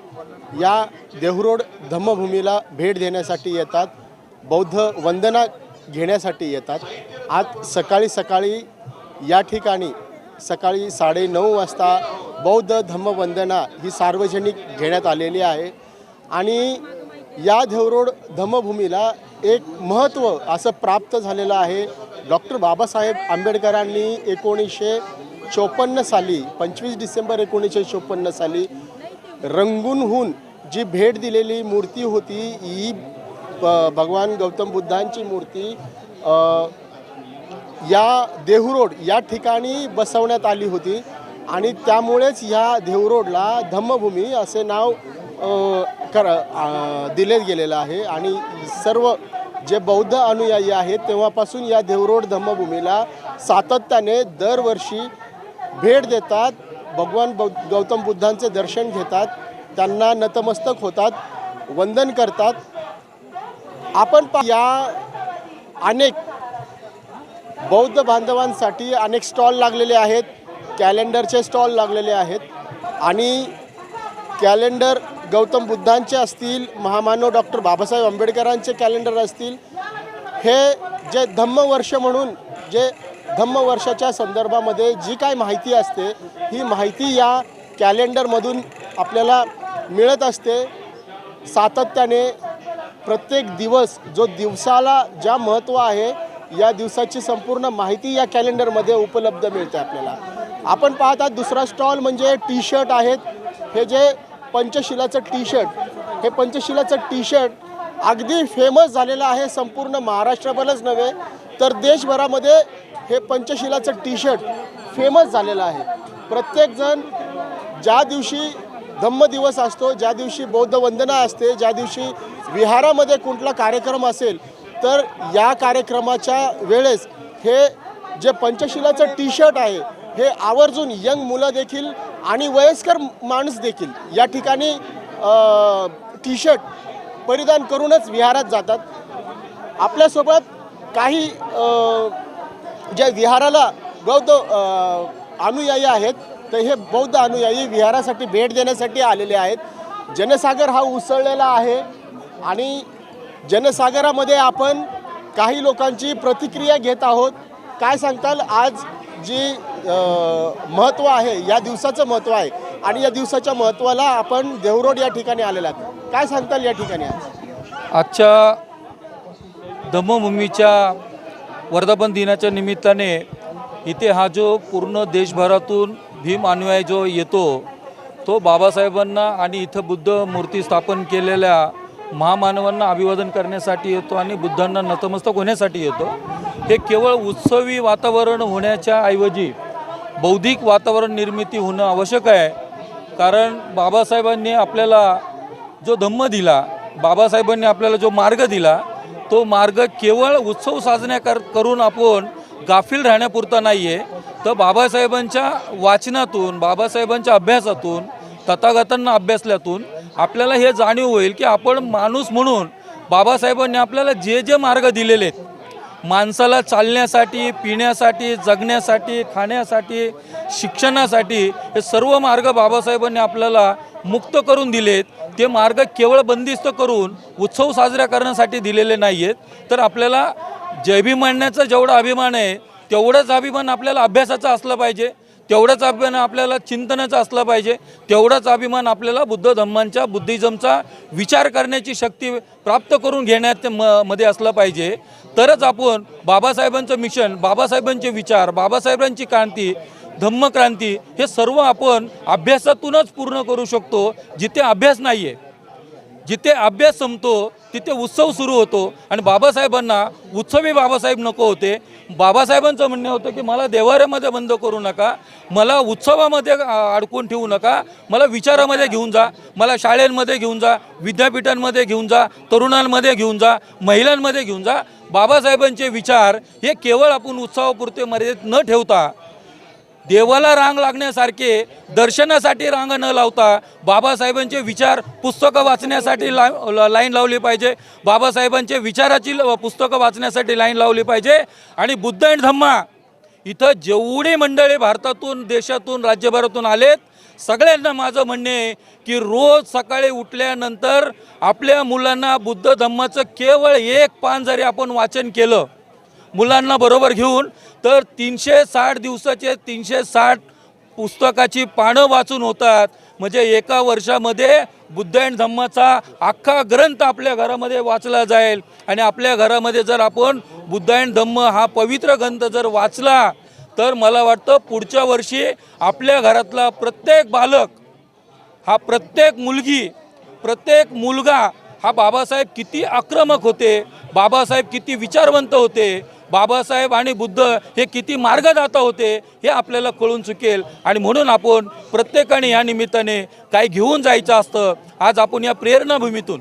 या देवरोड धम्मभूमीला भेट देण्यासाठी येतात, बौद्ध वंदना घेण्यासाठी येतात. आज सकाळी या ठिकाणी सकाळी 9:30 वाजता बौद्ध धम्मवंदना ही सार्वजनिक घेण्यात आलेली आहे आणि या देवरोड धम्मभूमीला एक महत्त्व असं प्राप्त झालेलं आहे. डॉक्टर बाबासाहेब आंबेडकरांनी 1954 साली 25 डिसेंबर 1954 साली रंगूनहून जी भेट दिलेली मूर्ती होती ही भगवान गौतम बुद्धांची मूर्ती या देहूरोड या ठिकाणी बसवण्यात आली होती आणि त्यामुळेच या देहूरोडला धम्मभूमी असे नाव दिले गेलेलं आहे आणि सर्व जे बौद्ध अनुयायी आहेत तेव्हापासून या देहूरोड धम्मभूमीला सातत्याने दरवर्षी भेट देतात, भगवान गौतम बुद्धांचे दर्शन घेतात, त्यांना नतमस्तक होतात, वंदन करतात. आपण या अनेक बौद्ध बांधवांसाठी अनेक स्टॉल लागलेले आहेत, कॅलेंडरचे स्टॉल लागलेले आहेत आणि कॅलेंडर गौतम बुद्धांचे असतील, महामानव डॉक्टर बाबासाहेब आंबेडकरांचे कॅलेंडर असतील. हे जे धम्मवर्ष म्हणून जे धम्मवर्षाच्या संदर्भामध्ये जी काय माहिती असते ही माहिती या कॅलेंडरमधून आपल्याला मिळत असते. सातत्याने प्रत्येक दिवस जो दिवसाला ज्या महत्त्व आहे या दिवसाची संपूर्ण माहिती या कॅलेंडरमध्ये उपलब्ध मिळते आपल्याला. आपण पाहतात दुसरा स्टॉल म्हणजे टी शर्ट आहेत. हे जे पंचशिलाचं टी शर्ट, हे पंचशिलाचं टी शर्ट अगदी फेमस झालेलं आहे. संपूर्ण महाराष्ट्राभरच नव्हे तर देशभरामध्ये हे पंचशिलाचं टी शर्ट फेमस झालेलं आहे. प्रत्येकजण ज्या दिवशी धम्मदिवस असतो, ज्या दिवशी बौद्ध वंदना असते, ज्या दिवशी विहारामध्ये कुठला कार्यक्रम असेल तर या कार्यक्रमाच्या वेळेस हे जे पंचशिलाचं टी शर्ट आहे हे आवर्जून यंग मुलं देखील आणि वयस्कर माणूस देखील या ठिकाणी टी शर्ट परिधान करूनच विहारात जातात. आपल्यासोबत काही ज्या विहाराला बौद्ध अनुयायी आहेत तर हे बौद्ध अनुयायी विहारासाठी भेट देण्यासाठी आलेले आहेत. जनसागर हा उसळलेला आहे आणि जनसागरामध्ये आपण काही लोकांची प्रतिक्रिया घेत आहोत. काय सांगताल आज जी महत्त्व आहे, या दिवसाचं महत्त्व आहे आणि या दिवसाच्या महत्त्वाला आपण देहूरोड या ठिकाणी आलेला आहात, काय सांगताल या ठिकाणी आज? आजच्या धम्मभूमीच्या वर्धापन दिनाच्या निमित्ताने इथे हा जो पूर्ण देशभरातून भीम अनुयायी जो येतो तो बाबासाहेबांना आणि इथं बुद्ध मूर्ती स्थापन केलेल्या महामानवांना अभिवादन करण्यासाठी येतो आणि बुद्धांना नतमस्तक होण्यासाठी येतो. हे केवळ उत्सवी वातावरण होण्याच्या ऐवजी बौद्धिक वातावरण निर्मिती होणं आवश्यक आहे. कारण बाबासाहेबांनी आपल्याला जो धम्म दिला, बाबासाहेबांनी आपल्याला जो मार्ग दिला तो मार्ग केवळ उत्सव साजऱ्या करून आपण गाफील राहण्यापुरता नाही आहे, तर बाबासाहेबांच्या वाचनातून, बाबासाहेबांच्या अभ्यासातून, तथागतांना अभ्यासल्यातून आपल्याला हे जाणीव होईल की आपण माणूस म्हणून बाबासाहेबांनी आपल्याला जे जे मार्ग दिलेले आहेत, माणसाला चालण्यासाठी, पिण्यासाठी, जगण्यासाठी, खाण्यासाठी, शिक्षणासाठी, हे सर्व मार्ग बाबासाहेबांनी आपल्याला मुक्त करून दिलेत. ते मार्ग केवळ बंदिस्त करून उत्सव साजरा करण्यासाठी दिलेले नाही आहेत. तर आपल्याला जयभीम जेवढा अभिमान आहे तेवढाच अभिमान आपल्याला अभ्यासाचा असला पाहिजे, तेवढाच अभिमान आपल्याला चिंतनाचा असला पाहिजे, तेवढाच अभिमान आपल्याला बुद्ध धम्मांच्या, बुद्धिझमचा विचार करण्याची शक्ती प्राप्त करून घेण्यात मध्ये असला पाहिजे. तरच आपण बाबासाहेबांचं मिशन, बाबासाहेबांचे विचार, बाबासाहेबांची क्रांती, धम्मक्रांती हे सर्व आपण अभ्यासातूनच पूर्ण करू शकतो. जिथे अभ्यास नाही आहे, जिथे अभ्यास संपतो तिथे उत्सव सुरू होतो आणि बाबासाहेबांना उत्सवी बाबासाहेब नको होते. बाबासाहेबांचं म्हणणं होतं की मला देवाऱ्यामध्ये बंद करू नका, मला उत्सवामध्ये अडकून ठेवू नका, मला विचारामध्ये घेऊन जा, मला शाळेंमध्ये घेऊन जा, विद्यापीठांमध्ये घेऊन जा, तरुणांमध्ये घेऊन जा, महिलांमध्ये घेऊन जा. बाबासाहेबांचे विचार हे केवळ आपण उत्सवापुरते मर्यादित न ठेवता देवाला रांग लागण्यासारखे दर्शनासाठी रांग न लावता बाबासाहेबांचे विचार पुस्तकं वाचण्यासाठी लाईन लावली पाहिजे, बाबासाहेबांचे विचाराची पुस्तकं वाचण्यासाठी लाईन लावली पाहिजे. आणि बुद्ध अँड धम्मा इथं जेवढे मंडळी भारतातून, देशातून, राज्यभरातून आलेत, सगळ्यांना माझं म्हणणे आहे की रोज सकाळी उठल्यानंतर आपल्या मुलांना बुद्ध धम्माचं केवळ एक पान जरी आपण वाचन केलं, मुलांना बरोबर घेऊन, तर 360 दिवसाचे 360 पुस्तकाची पानं वाचून होतात. म्हणजे एका वर्षामध्ये बुद्ध अँड धम्माचा अख्खा ग्रंथ आपल्या घरामध्ये वाचला जाईल. आणि आपल्या घरामध्ये जर आपण बुद्ध अँड धम्म हा पवित्र ग्रंथ जर वाचला, तर मला वाटतं पुढच्या वर्षी आपल्या घरातला प्रत्येक बालक, हा प्रत्येक मुलगी, प्रत्येक मुलगा हा बाबासाहेब किती आक्रमक होते, बाबासाहेब किती विचारवंत होते, बाबासाहेब आणि बुद्ध हे किती मार्गदाता होते हे आपल्याला कळून चुकेल. आणि म्हणून आपण प्रत्येकाने या निमित्ताने काय घेऊन जायचं असतं. आज आपण या प्रेरणाभूमीतून,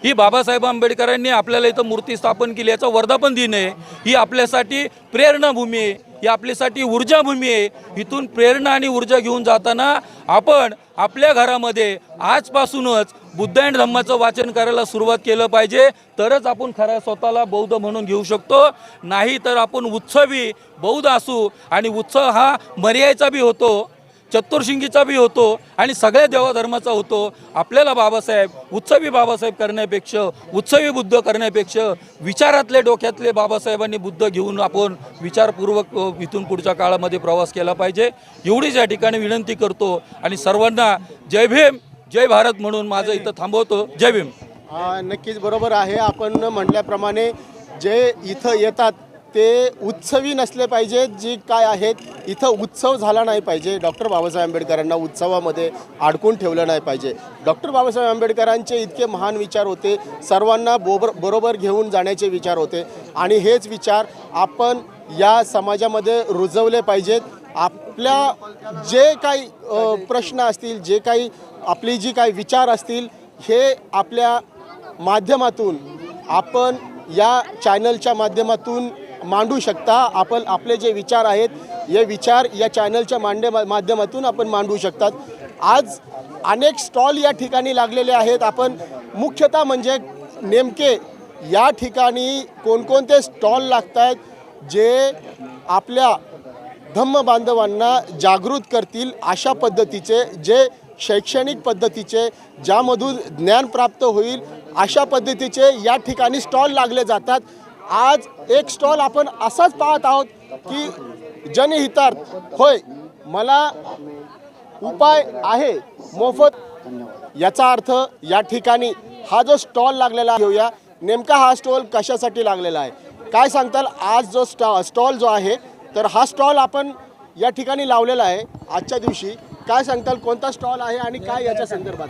ही बाबासाहेब आंबेडकरांनी आपल्याला इथं मूर्ती स्थापन केली, याचा वर्धापन दिन आहे. ही आपल्यासाठी प्रेरणाभूमी आहे, ही आपल्यासाठी ऊर्जाभूमी आहे. इथून प्रेरणा आणि ऊर्जा घेऊन जाताना आपण आपल्या घरामध्ये आजपासूनच बुद्ध अँड धम्माचं वाचन करायला सुरुवात केलं पाहिजे. तरच आपण खऱ्या स्वतःला बौद्ध म्हणून घेऊ शकतो. नाही तर आपण उत्सवी बौद्ध असू, आणि उत्सव हा मर्यादेचा बी होतो, चतुर्शिंगीचा बी होतो, आणि सगळ्या देवाधर्माचा होतो. आपल्याला बाबासाहेब उत्सवी बाबासाहेब करण्यापेक्षा, उत्सवी बुद्ध करण्यापेक्षा विचारातले डोक्यातले बाबासाहेबांनी बुद्ध घेऊन आपण विचारपूर्वक इथून पुढच्या काळामध्ये प्रवास केला पाहिजे. एवढीच या ठिकाणी विनंती करतो आणि सर्वांना जय भीम जय भारत म्हणून माझं इथं थांबवतो. जय भीम. नक्कीच बरोबर आहे. आपण म्हटल्याप्रमाणे जे इथं येतात ते उत्सवी नसले पाहिजेत. जी काय आहेत इथं उत्सव झाला नाही पाहिजे. डॉक्टर बाबासाहेब आंबेडकरांना उत्सवामध्ये अडकून ठेवलं नाही पाहिजे. डॉक्टर बाबासाहेब आंबेडकरांचे इतके महान विचार होते, सर्वांना बरोबर घेऊन जाण्याचे विचार होते, आणि हेच विचार आपण या समाजामध्ये रुजवले पाहिजेत. आपल्या जे काही प्रश्न असतील, जे काही आपली जी काही विचार असतील, हे आपल्या माध्यमातून, आपण या चॅनलच्या माध्यमातून मांडू शकता. आपण आपले जे विचार आहेत, हे विचार या चॅनलच्या माध्यमातून आपण मांडू शकतात. आज अनेक स्टॉल या ठिकाणी लागलेले आहेत. आपण मुख्यतः म्हणजे नेमके या ठिकाणी कोणकोणते स्टॉल लागत आहेत जे आपल्या धम्म बांधवांना जागृत करतील अशा पद्धतीचे, जे शैक्षणिक पद्धतीचे, ज्यामधून ज्ञान प्राप्त होईल अशा पद्धतीचे या ठिकाणी स्टॉल लागले जातात. आज एक स्टॉल आपण असाच पाहत आहोत की जनहितार्थ, होय मला उपाय आहे मोफत, याचा अर्थ या ठिकाणी हा जो स्टॉल लागलेला घेऊया, नेमका हा स्टॉल कशासाठी लागलेला आहे, काय सांगताल? आज जो स्टॉल जो आहे, तर हा स्टॉल आपण या ठिकाणी लावलेला आहे आजच्या दिवशी. काय सांगताल, कोणता स्टॉल आहे आणि काय याच्या संदर्भात?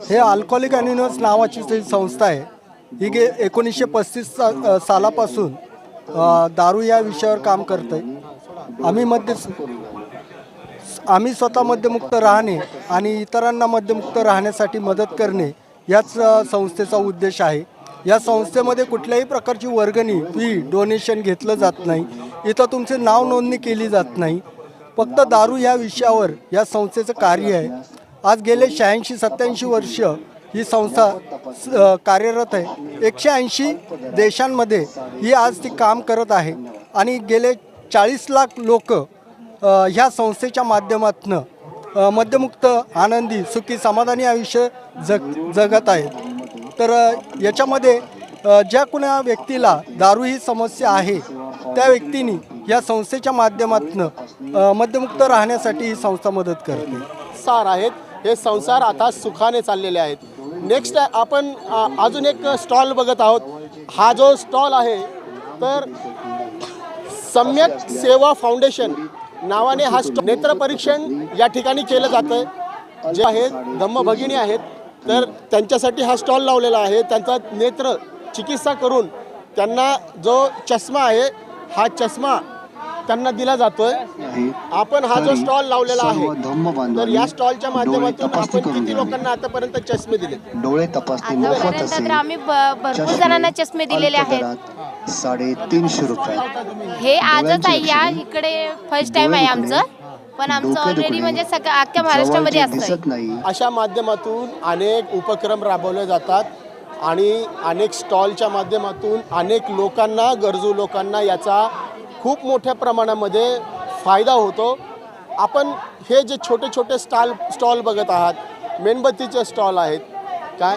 हे अल्कोहोलिक अनोनिमस नावाची जी संस्था आहे, ही 1935 सालापासून दारू या विषयावर काम करत आहे. आम्ही स्वतः मद्यमुक्त राहणे आणि इतरांना मद्यमुक्त राहण्यासाठी मदत करणे याच संस्थेचा उद्देश आहे. या संस्थेमध्ये कुठल्याही प्रकारची वर्गणी, फी, डोनेशन घेतलं जात नाही. इथं तुमचे नाव नोंदणी केली जात नाही. फक्त दारू या विषयावर या संस्थेचं कार्य आहे. आज गेले 86-87 वर्ष ही संस्था कार्यरत आहे. 180 देशांमध्ये ही आज ती काम करत आहे आणि गेले 40 लाख लोक ह्या संस्थेच्या माध्यमातून मद्यमुक्त, आनंदी, सुखी, समाधानी आयुष्य जगत आहेत. तर याच्यामध्ये ज्या कोणा व्यक्तीला दारू ही समस्या आहे, त्या व्यक्तींनी या संस्थेच्या माध्यमातून मद्यमुक्त राहण्यासाठी ही संस्था मदत करते. संसार आहेत, हे संसार आता सुखाने चाललेले आहेत. नेक्स्ट आपण अजून एक स्टॉल बघत आहोत. हा जो स्टॉल आहे, तर सम्यक सेवा फाउंडेशन नावाने हा नेत्र परीक्षण या ठिकाणी केलं जातं. जे आहेत धम्म भगिनी आहेत, तर त्यांच्यासाठी हा स्टॉल लावलेला आहे. त्यांचा नेत्र चिकित्सा करून त्यांना जो चष्मा आहे, हा चष्मा त्यांना दिला जातोय. आपण हा जो स्टॉल लावलेला आहे, तर या स्टॉलच्या माध्यमातून आपण किती लोकांना आतापर्यंत चष्मे दिले? डोळे तपासणी मोफत असेल. आम्ही भरपूर जणांना चष्मे दिलेले आहेत. 350 रुपये. हे आजच आहे, या इकडे फर्स्ट टाइम आहे आमचं, पण आमचं ऑलरेडी म्हणजे सगळं अख्ख्या महाराष्ट्रामध्ये असतं. अशा माध्यमातून अनेक उपक्रम राबवले जातात आणि अनेक स्टॉलच्या माध्यमातून अनेक लोकांना, गरजू लोकांना याचा खूप मोठ्या प्रमाणामध्ये फायदा होतो. आपण हे जे छोटे छोटे स्टॉल बघत आहात, मेणबत्तीचे स्टॉल आहेत. काय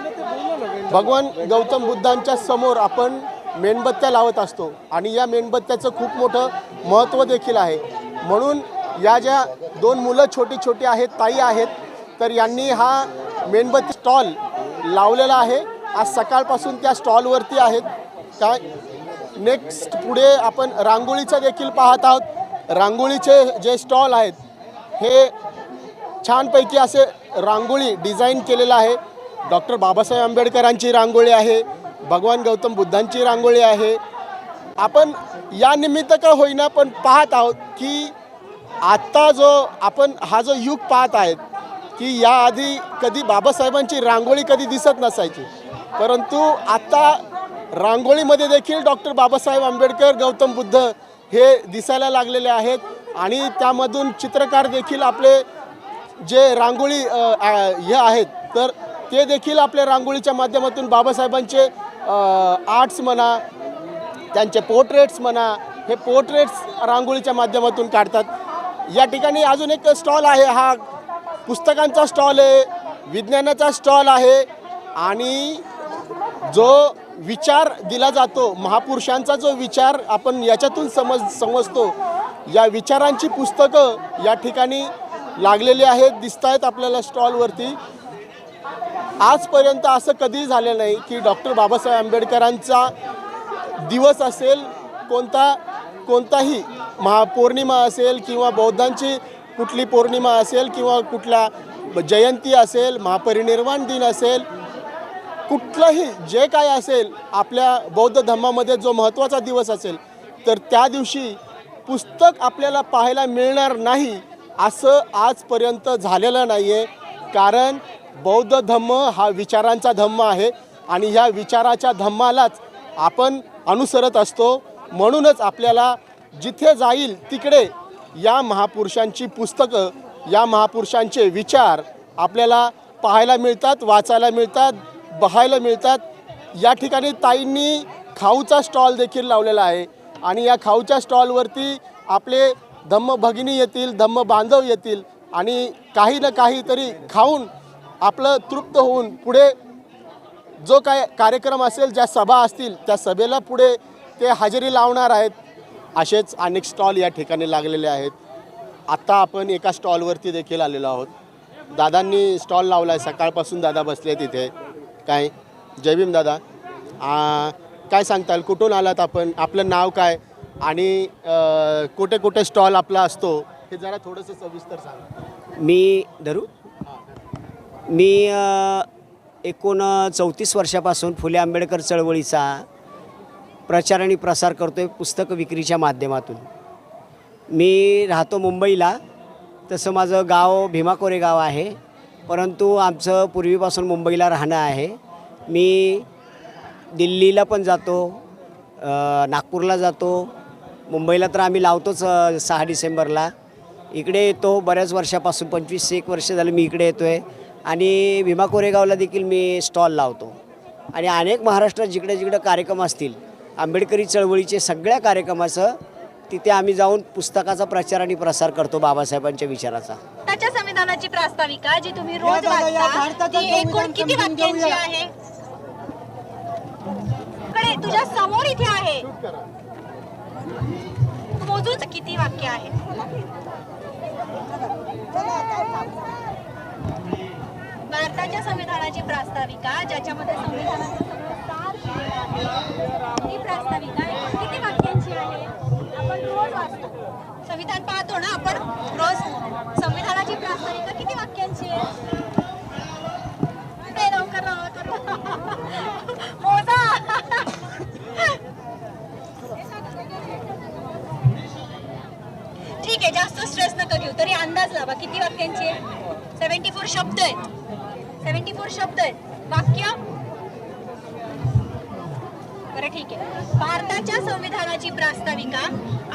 भगवान गौतम बुद्धांच्या समोर आपण मेणबत्त्या लावत असतो आणि या मेणबत्त्याचं खूप मोठं महत्त्व देखील आहे. म्हणून या ज्या 2 मुलं छोटी छोटी आहेत, ताई आहेत, तर यांनी हा मेणबत्ती स्टॉल लावलेला आहे. आज सकाळपासून त्या स्टॉलवरती आहेत. काय नेक्स्ट पुढे आपण रांगोळीचं देखील पाहत आहोत. रांगोळीचे जे स्टॉल आहेत हे छानपैकी असे रांगोळी डिझाईन केलेलं आहे. डॉक्टर बाबासाहेब आंबेडकरांची रांगोळी आहे, भगवान गौतम बुद्धांची रांगोळी आहे. आपण या निमित्त का होईना पण पाहत आहोत की आत्ता जो आपण हा जो युग पाहत आहेत की याआधी कधी बाबासाहेबांची रांगोळी कधी दिसत नसायची, परंतु आता रांगोळीमध्ये देखील डॉक्टर बाबासाहेब आंबेडकर, गौतम बुद्ध हे दिसायला लागलेले आहेत. आणि त्यामधून चित्रकार देखील आपले जे रांगोळी हे आहेत तर ते देखील आपल्या रांगोळीच्या माध्यमातून बाबासाहेबांचे आर्ट्स म्हणा, त्यांचे पोर्ट्रेट्स म्हणा, हे पोर्ट्रेट्स रांगोळीच्या माध्यमातून काढतात. या ठिकाणी अजून एक स्टॉल आहे, हा पुस्तकांचा स्टॉल आहे, विज्ञानाचा स्टॉल आहे. आणि जो विचार दिला जातो, महापुरुषांचा जो विचार आपण याच्यातून समजतो, या विचारांची पुस्तकं या ठिकाणी लागलेली आहेत, दिसत आहेत आपल्याला स्टॉलवरती. आजपर्यंत असं कधी झालं नाही की डॉक्टर बाबासाहेब आंबेडकरांचा दिवस असेल, कोणताही महापौर्णिमा असेल किंवा बौद्धांची कुठली पौर्णिमा असेल किंवा कुठला जयंती असेल, महापरिनिर्वाण दिन असेल, कुठलंही जे काय असेल आपल्या बौद्ध धर्मामध्ये जो महत्त्वाचा दिवस असेल, तर त्या दिवशी पुस्तक आपल्याला पाहायला मिळणार नाही असं आजपर्यंत झालेलं नाही आहे. कारण बौद्ध धम्म हा विचारांचा धम्म आहे आणि ह्या विचाराच्या धम्मालाच आपण अनुसरत असतो. म्हणूनच आपल्याला जिथे जाईल तिकडे या महापुरुषांची पुस्तकं, या महापुरुषांचे विचार आपल्याला पाहायला मिळतात, वाचायला मिळतात, बघायला मिळतात. या ठिकाणी ताईंनी खाऊचा स्टॉल देखील लावलेला आहे आणि या खाऊच्या स्टॉलवरती आपले धम्म भगिनी येतील, धम्म बांधव येतील आणि काही ना काहीतरी खाऊन आपलं तृप्त होऊन पुढे जो काय कार्यक्रम असेल, ज्या सभा असतील त्या सभेला पुढे ते हजेरी लावणार आहेत. असेच अनेक स्टॉल या ठिकाणी लागलेले आहेत. आत्ता आपण एका स्टॉलवरती देखील आलेलो आहोत. दादांनी स्टॉल लावला आहे, सकाळपासून दादा बसले तिथे. काय जय भीम दादा, काय सांगताल, कुठून आलात आपण, आपलं नाव काय आणि कुठे कुठे स्टॉल आपला असतो हे जरा थोडंसं सविस्तर सांगा. मी 34 वर्षापासून फुले आंबेडकर चळवळीचा प्रचार आणि प्रसार करतो आहे पुस्तक विक्रीच्या माध्यमातून. मी राहतो मुंबईला, तसं माझं गाव भीमा कोरेगाव आहे, परंतु आमचं पूर्वीपासून मुंबईला राहणं आहे. मी दिल्लीला पण जातो, नागपूरला जातो, मुंबईला तर आम्ही लावतोच 6 डिसेंबरला. इकडे येतो बऱ्याच वर्षापासून, 25-1 वर्ष झालं मी इकडे येतो आहे. आणि भीमा कोरेगावला देखील मी स्टॉल लावतो. आणि अनेक महाराष्ट्रात जिकडे जिकडे कार्यक्रम असतील आंबेडकरी चळवळीचे सगळ्या कार्यक्रमाचं तिथे आम्ही जाऊन पुस्तकाचा प्रचार आणि प्रसार करतो बाबासाहेबांच्या विचाराचा. भारताच्या संविधानाची प्रास्ताविका जी तुम्ही रोज वाचता ती एकूण किती वाक्यांची आहे? तुझ्या समोर इथे आहे, मोजूच किती वाक्य आहे? भारताच्या संविधानाची प्रास्ताविका ज्याच्यामध्ये संविधानाचं सगळं सार दिलेलं आहे, ही प्रास्ताविका किती वाक्यांची आहे? आपण रोज वाचतो, संविधान पाहतो ना आपण रोज. संविधानाची प्रास्ताविका किती वाक्यांची आहे? लवकर मोजा. ठीक आहे, जास्त स्ट्रेस नका घेऊ, तरी अंदाज लावा किती वाक्यांची आहे? 74 शब्द आहेत. 74 शब्द आहेत. वाक्य बरं ठीक आहे. भारताच्या संविधानाची प्रास्ताविका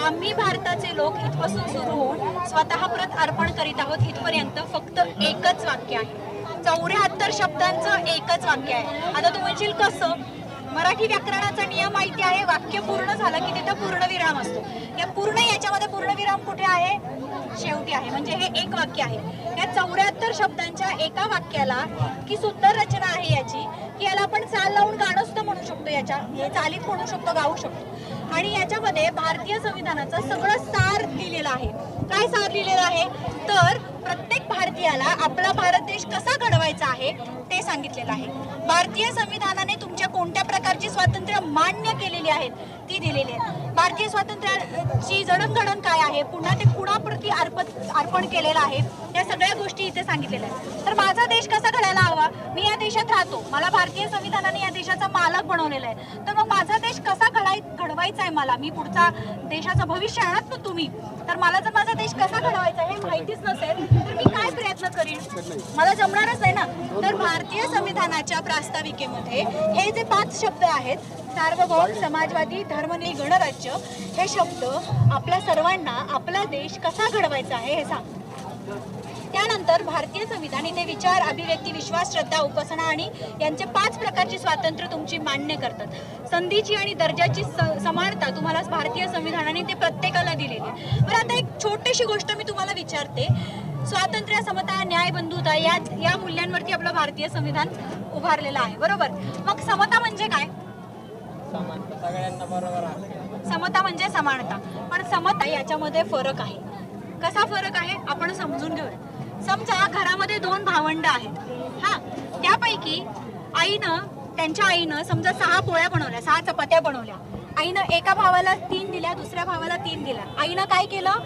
आम्ही भारताचे लोक इथपासून सुरू होऊन स्वतः प्रत अर्पण करीत आहोत इथपर्यंत फक्त एकच वाक्य आहे. 74 शब्दांचं एकच वाक्य आहे. आता तू म्हणशील कसं? मराठी व्याकरणाचा नियम माहिती आहे, वाक्य पूर्ण झालं की तिथं पूर्णविराम असतो. या पूर्ण याच्यामध्ये पूर्णविराम कुठे आहे? शेवटी आहे. म्हणजे हे एक वाक्य आहे. या 74 शब्दांच्या एका वाक्याला की सुंदर रचना आहे याची, की याला आपण चाल लावून गाणं सुद्धा म्हणू शकतो, याच्या हे चालीत म्हणू शकतो, गाऊ शकतो. आणि याच्यामध्ये भारतीय संविधानाचं सगळं सार लिहिलेलं आहे. काय सार लिहिलेलं आहे? तर प्रत्येक भारतीयाला आपला भारत देश कसा घडवायचा आहे ते सांगितलेलं आहे. भारतीय संविधानाने तुमच्या कोणत्या प्रकारची स्वातंत्र्य मान्य केलेली आहेत ती दिलेली आहे. भारतीय स्वातंत्र्याची जडणघडण काय आहे, पुन्हा ते कुणाप्रती अर्पण केलेलं आहे, या सगळ्या गोष्टी इथे सांगितलेल्या आहेत. तर माझा देश कसा घडायला हवा? मी या देशात राहतो, मला भारतीय संविधानाने या देशाचा मालक बनवलेला आहे. तर मग माझा देश कसा घडवायचा आहे मला, मी पुढचा देशाचं भविष्य आहात ना तुम्ही, तर मला जर माझा देश कसा घडवायचा हे माहितीच नसेल तर मी काय प्रयत्न करीन? मला जमणारच आहे ना. तर भारतीय संविधानाच्या प्रास्ताविकेमध्ये हे जे 5 शब्द आहेत, सार्वभौम, समाजवादी, धर्मनिरपेक्ष, गणराज्य, हे शब्द आपल्या सर्वांना आपला देश कसा घडवायचा आहे हे सांगतात. त्यानंतर भारतीय संविधान इथे विचार, अभिव्यक्ती, विश्वास, श्रद्धा, उपासना आणि यांचे 5 प्रकारची स्वातंत्र्य तुमची मान्य करतात. संधीची आणि दर्जाची समानता तुम्हाला भारतीय संविधानाने ते प्रत्येकाला दिलेली आहे. बरं, आता एक छोटीशी गोष्ट मी तुम्हाला विचारते. स्वातंत्र्य, समता, न्याय, बंधुता या मूल्यांवरती आपलं भारतीय संविधान उभारलेलं आहे, बरोबर? मग समता म्हणजे काय? समता म्हणजे समानता. पण समता याच्यामध्ये फरक आहे. कसा फरक आहे आपण समजून घेऊया. समजा घरामध्ये 2 भावंड आहेत, हा, त्यापैकी त्यांच्या आईनं समजा 6 पोळ्या बनवल्या, 6 चपात्या बनवल्या. आईनं एका भावाला 3 दिल्या, दुसऱ्या भावाला 3 दिल्या. आईनं काय केलं?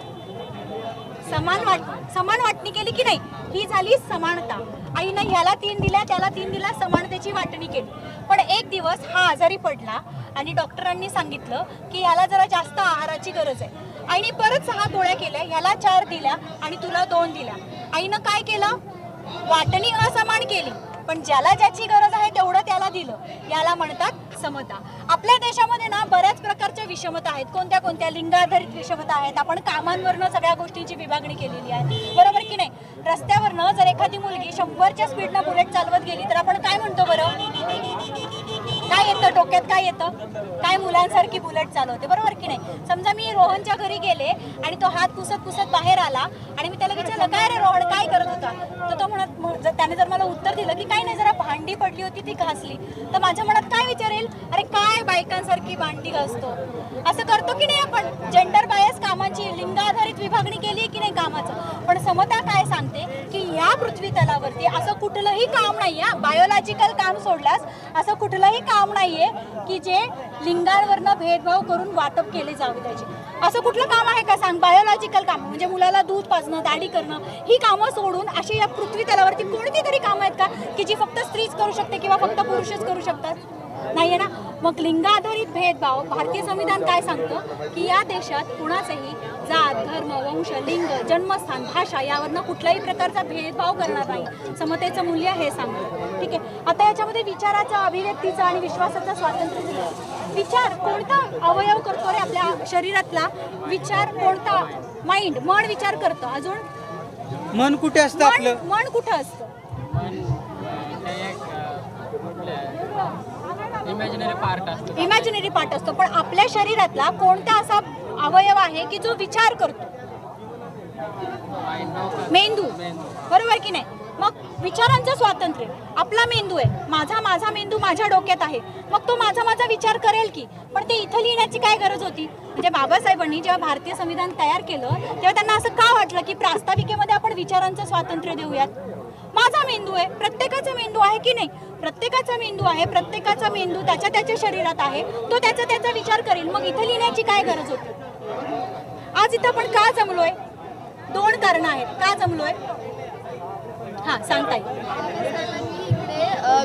समान वाटणी केली की नाही? ही झाली समानता. आईनं ह्याला 3 दिल्या, त्याला 3 दिल्या, समानतेची वाटणी केली. पण एक दिवस हा आजारी पडला आणि डॉक्टरांनी सांगितलं की याला जरा जास्त आहाराची गरज आहे. आईने परत 6 पोळ्या केल्या, ह्याला 4 दिल्या आणि तुला 2 दिल्या. आईनं काय केलं? वाटणी असमान केली, पण ज्याला ज्याची गरज आहे तेवढं त्याला दिलं. याला म्हणतात समता. आपल्या देशामध्ये ना बऱ्याच प्रकारच्या विषमता आहेत. कोणत्या कोणत्या? लिंगाधारित विषमता आहेत. आपण कामांवरनं सगळ्या गोष्टींची विभागणी केलेली आहे, बरोबर की नाही? रस्त्यावरनं जर एखादी मुलगी 100च्या स्पीडनं बुलेट चालवत गेली तर आपण काय म्हणतो बरं? काय येतं डोक्यात? काय येतं? काय मुलांसारखी बुलेट चालवते, बरोबर की नाही? समजा मी रोहनच्या घरी गेले आणि तो हात पुसत बाहेर आला आणि मी त्याला विचारलं, काय रे रोहन, काय करत होता? तर तो म्हणत, त्याने जर मला उत्तर दिलं की काही नाही, जरा भांडी पडली होती ती घासली, तर माझ्या मनात काय विचारेल? अरे काय बायकांसारखी भांडी घासतो? असं करतो की नाही आपण? जेंडर बायस कामाची, लिंगाधारित विभागणी केली की नाही कामाचं? पण समता काय सांगते की या पृथ्वी तलावरती असं कुठलंही काम नाही आहे, बायोलॉजिकल काम सोडल्यास असं कुठलंही काम नाहीये की जे लिंगांवरनं भेदभाव करून वाटप केले जावे त्याचे. असं कुठलं काम आहे का सांग? बायोलॉजिकल काम म्हणजे मुलाला दूध पाजणं, दाढी करणं, ही कामं सोडून अशी या पृथ्वी तलावरती कोणती तरी कामं आहेत का की जी फक्त स्त्रीच करू शकते किंवा फक्त पुरुषच करू शकतात? नाहीये ना. मग लिंगाधारित भेदभाव भारतीय संविधान काय सांगतं की या देशात कुणाचंही जात, धर्म, वंश, लिंग, जन्मस्थान, भाषा यावरनं कुठल्याही प्रकारचा भेदभाव करणार नाही. समतेचं मूल्य हे सांगतं. ठीक आहे. आता याच्यामध्ये विचाराचा, अभिव्यक्तीचा आणि विश्वासाचा स्वातंत्र्य दिलं. विचार कोणता अवयव करतो रे आपल्या शरीरातला? विचार कोणता? माइंड, मन विचार करतो. अजून मन कुठे असतं आपलं? मन कुठं असतं? इमॅजिनरी पार्ट असतो. पण आपल्या शरीरातला कोणता असा अवयव आहे की जो विचार करतो? मेंदू, बरोबर की नाही? मग विचारांचं स्वातंत्र्य. आपला मेंदू आहे, माझा मेंदू माझ्या डोक्यात आहे, मग तो माझा विचार करेल की. पण ते इथं लिहिण्याची काय गरज होती? म्हणजे बाबासाहेबांनी जेव्हा भारतीय संविधान तयार केलं तेव्हा त्यांना असं का वाटलं की प्रास्ताविकेमध्ये आपण विचारांचं स्वातंत्र्य देऊयात? माझा मेंदू आहे, प्रत्येकाचा मेंदू आहे की नाही? प्रत्येकाचा मेंदू आहे, प्रत्येकाचा मेंदू त्याच्या शरीरात आहे, तो त्याचा विचार करेल. मग इथं लिहिण्याची काय गरज होती? आज इथं आपण का जमलोय? 2 कारणं आहेत का जमलोय. हां, सांगता येईल.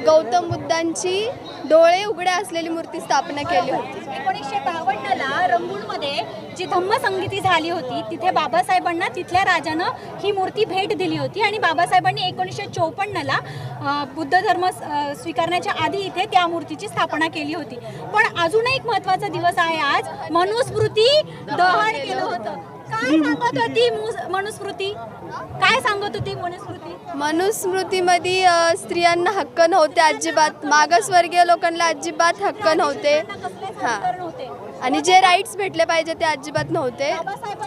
गौतम बुद्धांची डोळे उघडे असलेली मूर्ती स्थापना केली होती. 1952ला रंगूनमध्ये जी धम्मसंगीती झाली होती तिथे बाबासाहेबांना तिथल्या राजानं ही मूर्ती भेट दिली होती आणि बाबासाहेबांनी 1954ला बुद्ध धर्म स्वीकारण्याच्या आधी इथे त्या मूर्तीची स्थापना केली होती. पण अजून एक महत्त्वाचा दिवस आहे आज. मनुस्मृती दहन केलं होतं. का काय सांगत होती मनुस्मृती? काय सांगत होती मनुस्मृती? मनुस्मृतीमध्ये स्त्रियांना हक्क नव्हते अजिबात, मागासवर्गीय लोकांना अजिबात हक्क नव्हते. हां, आणि जे राईट्स भेटले पाहिजे ते अजिबात नव्हते.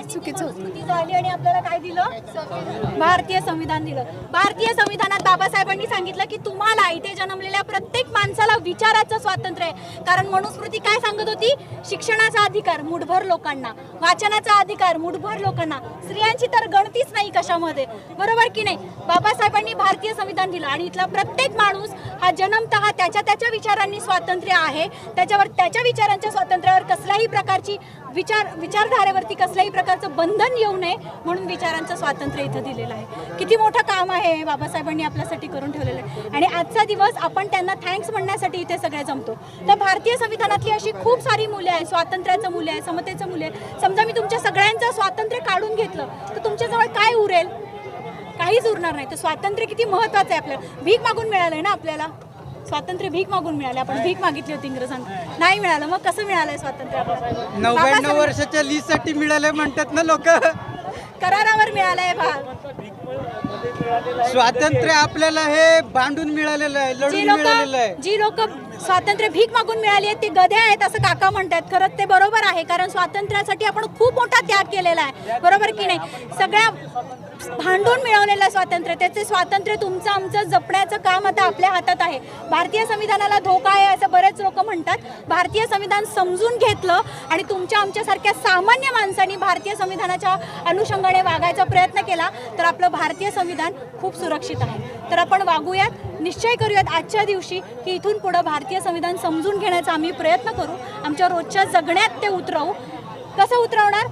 चुकीचं होतं. मनुस्मृती झाली आणि आपल्याला काय दिलं? भारतीय संविधान दिलं. भारतीय संविधानात बाबासाहेबांनी सांगितलं की तुम्हाला इथे जन्मलेल्या प्रत्येक माणसाला विचाराचं स्वातंत्र्य आहे. कारण मनुस्मृती काय सांगत होती? शिक्षणाचा अधिकार मुठभर लोकांना, वाचनाचा अधिकार मुठभर लोकांना, स्त्रियांची तर गणतीच नाही कशामध्ये, बरोबर की नाही? बाबासाहेबांनी भारतीय संविधान दिलं आणि इथला प्रत्येक माणूस हा जन्मतः त्याच्या विचारांनी स्वातंत्र्य आहे. त्याच्या विचारांच्या स्वातंत्र्यावर कसल्याही प्रकारची विचारधारेवरती कसल्याही प्रकारचं बंधन येऊ नये म्हणून विचारांचं स्वातंत्र्य इथं दिलेलं आहे. किती मोठं काम आहे हे बाबासाहेबांनी आपल्यासाठी करून ठेवलेलं आहे. आणि आजचा दिवस आपण त्यांना थँक्स म्हणण्यासाठी इथे सगळे जमतो. तर भारतीय संविधानातली अशी खूप सारी मूल्य आहे. स्वातंत्र्याचं मूल्य आहे, समतेचं मूल्य आहे. समजा मी तुमच्या सगळ्यांचं स्वातंत्र्य काढून घेतलं तर तुमच्याजवळ काय उरेल? काहीच उरणार नाही. तर स्वातंत्र्य किती महत्त्वाचं आहे आपल्याला. भीक मागून मिळालंय ना आपल्याला स्वातंत्र्य, भीक मागून मिळाले. आपण भीक मागितली होती इंग्रजांना, नाही मिळालं. मग कसं मिळालंय स्वातंत्र्य आपल्याला? 99 वर्षाच्या लीजसाठी मिळाले म्हणतात ना लोक. करारावर मिळालंय स्वातंत्र्य आपल्याला हे बांधून मिळालेलं आहे, लढून मिळालेलं आहे. जी लोक स्वातंत्र्य भीक मागून मिळाली आहेत ते गधे आहेत असं काका म्हणतात. खरंच ते बरोबर आहे, कारण स्वातंत्र्यासाठी आपण खूप मोठा त्याग केलेला आहे, बरोबर की नाही? सगळ्या भांडून मिळवलेलं स्वातंत्र्य, त्याचे स्वातंत्र्य तुमचं आमचं जपण्याचं काम आता आपल्या हातात आहे. भारतीय संविधानाला धोका आहे असं बरेच लोक म्हणतात. भारतीय संविधान समजून घेतलं आणि तुमच्या आमच्यासारख्या सामान्य माणसांनी भारतीय संविधानाच्या अनुषंगाने वागायचा प्रयत्न केला तर आपलं भारतीय संविधान खूप सुरक्षित आहे. तर आपण वागूयात, निश्चय करूयात आजच्या दिवशी की इथून पुढं भारतीय संविधान समजून घेण्याचा आम्ही प्रयत्न करू. आमच्या रोजच्या जगण्यात ते उतरवू. कसं उतरवणार?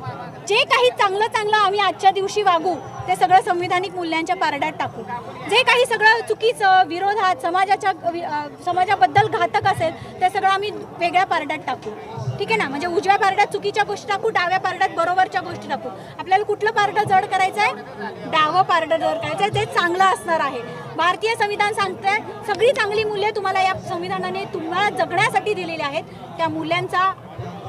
जे काही चांगलं आम्ही आजच्या दिवशी वागू ते सगळं संविधानिक मूल्यांच्या पारड्यात टाकू. जे काही सगळं चुकीचं, विरोधात, समाजाबद्दल घातक असेल ते सगळं आम्ही वेगळ्या पारड्यात टाकू. ठीक आहे ना? म्हणजे उजव्या पारड्यात चुकीच्या गोष्टी टाकू, डाव्या पारड्यात बरोबरच्या गोष्टी टाकू. आपल्याला कुठलं पारडं जड करायचं आहे? डावं पारडं जड करायचं आहे, जे चांगलं असणार आहे. भारतीय संविधान सांगतंय सगळी चांगली मूल्ये तुम्हाला या संविधानाने तुम्हाला जगण्यासाठी दिलेली आहेत. त्या मूल्यांचा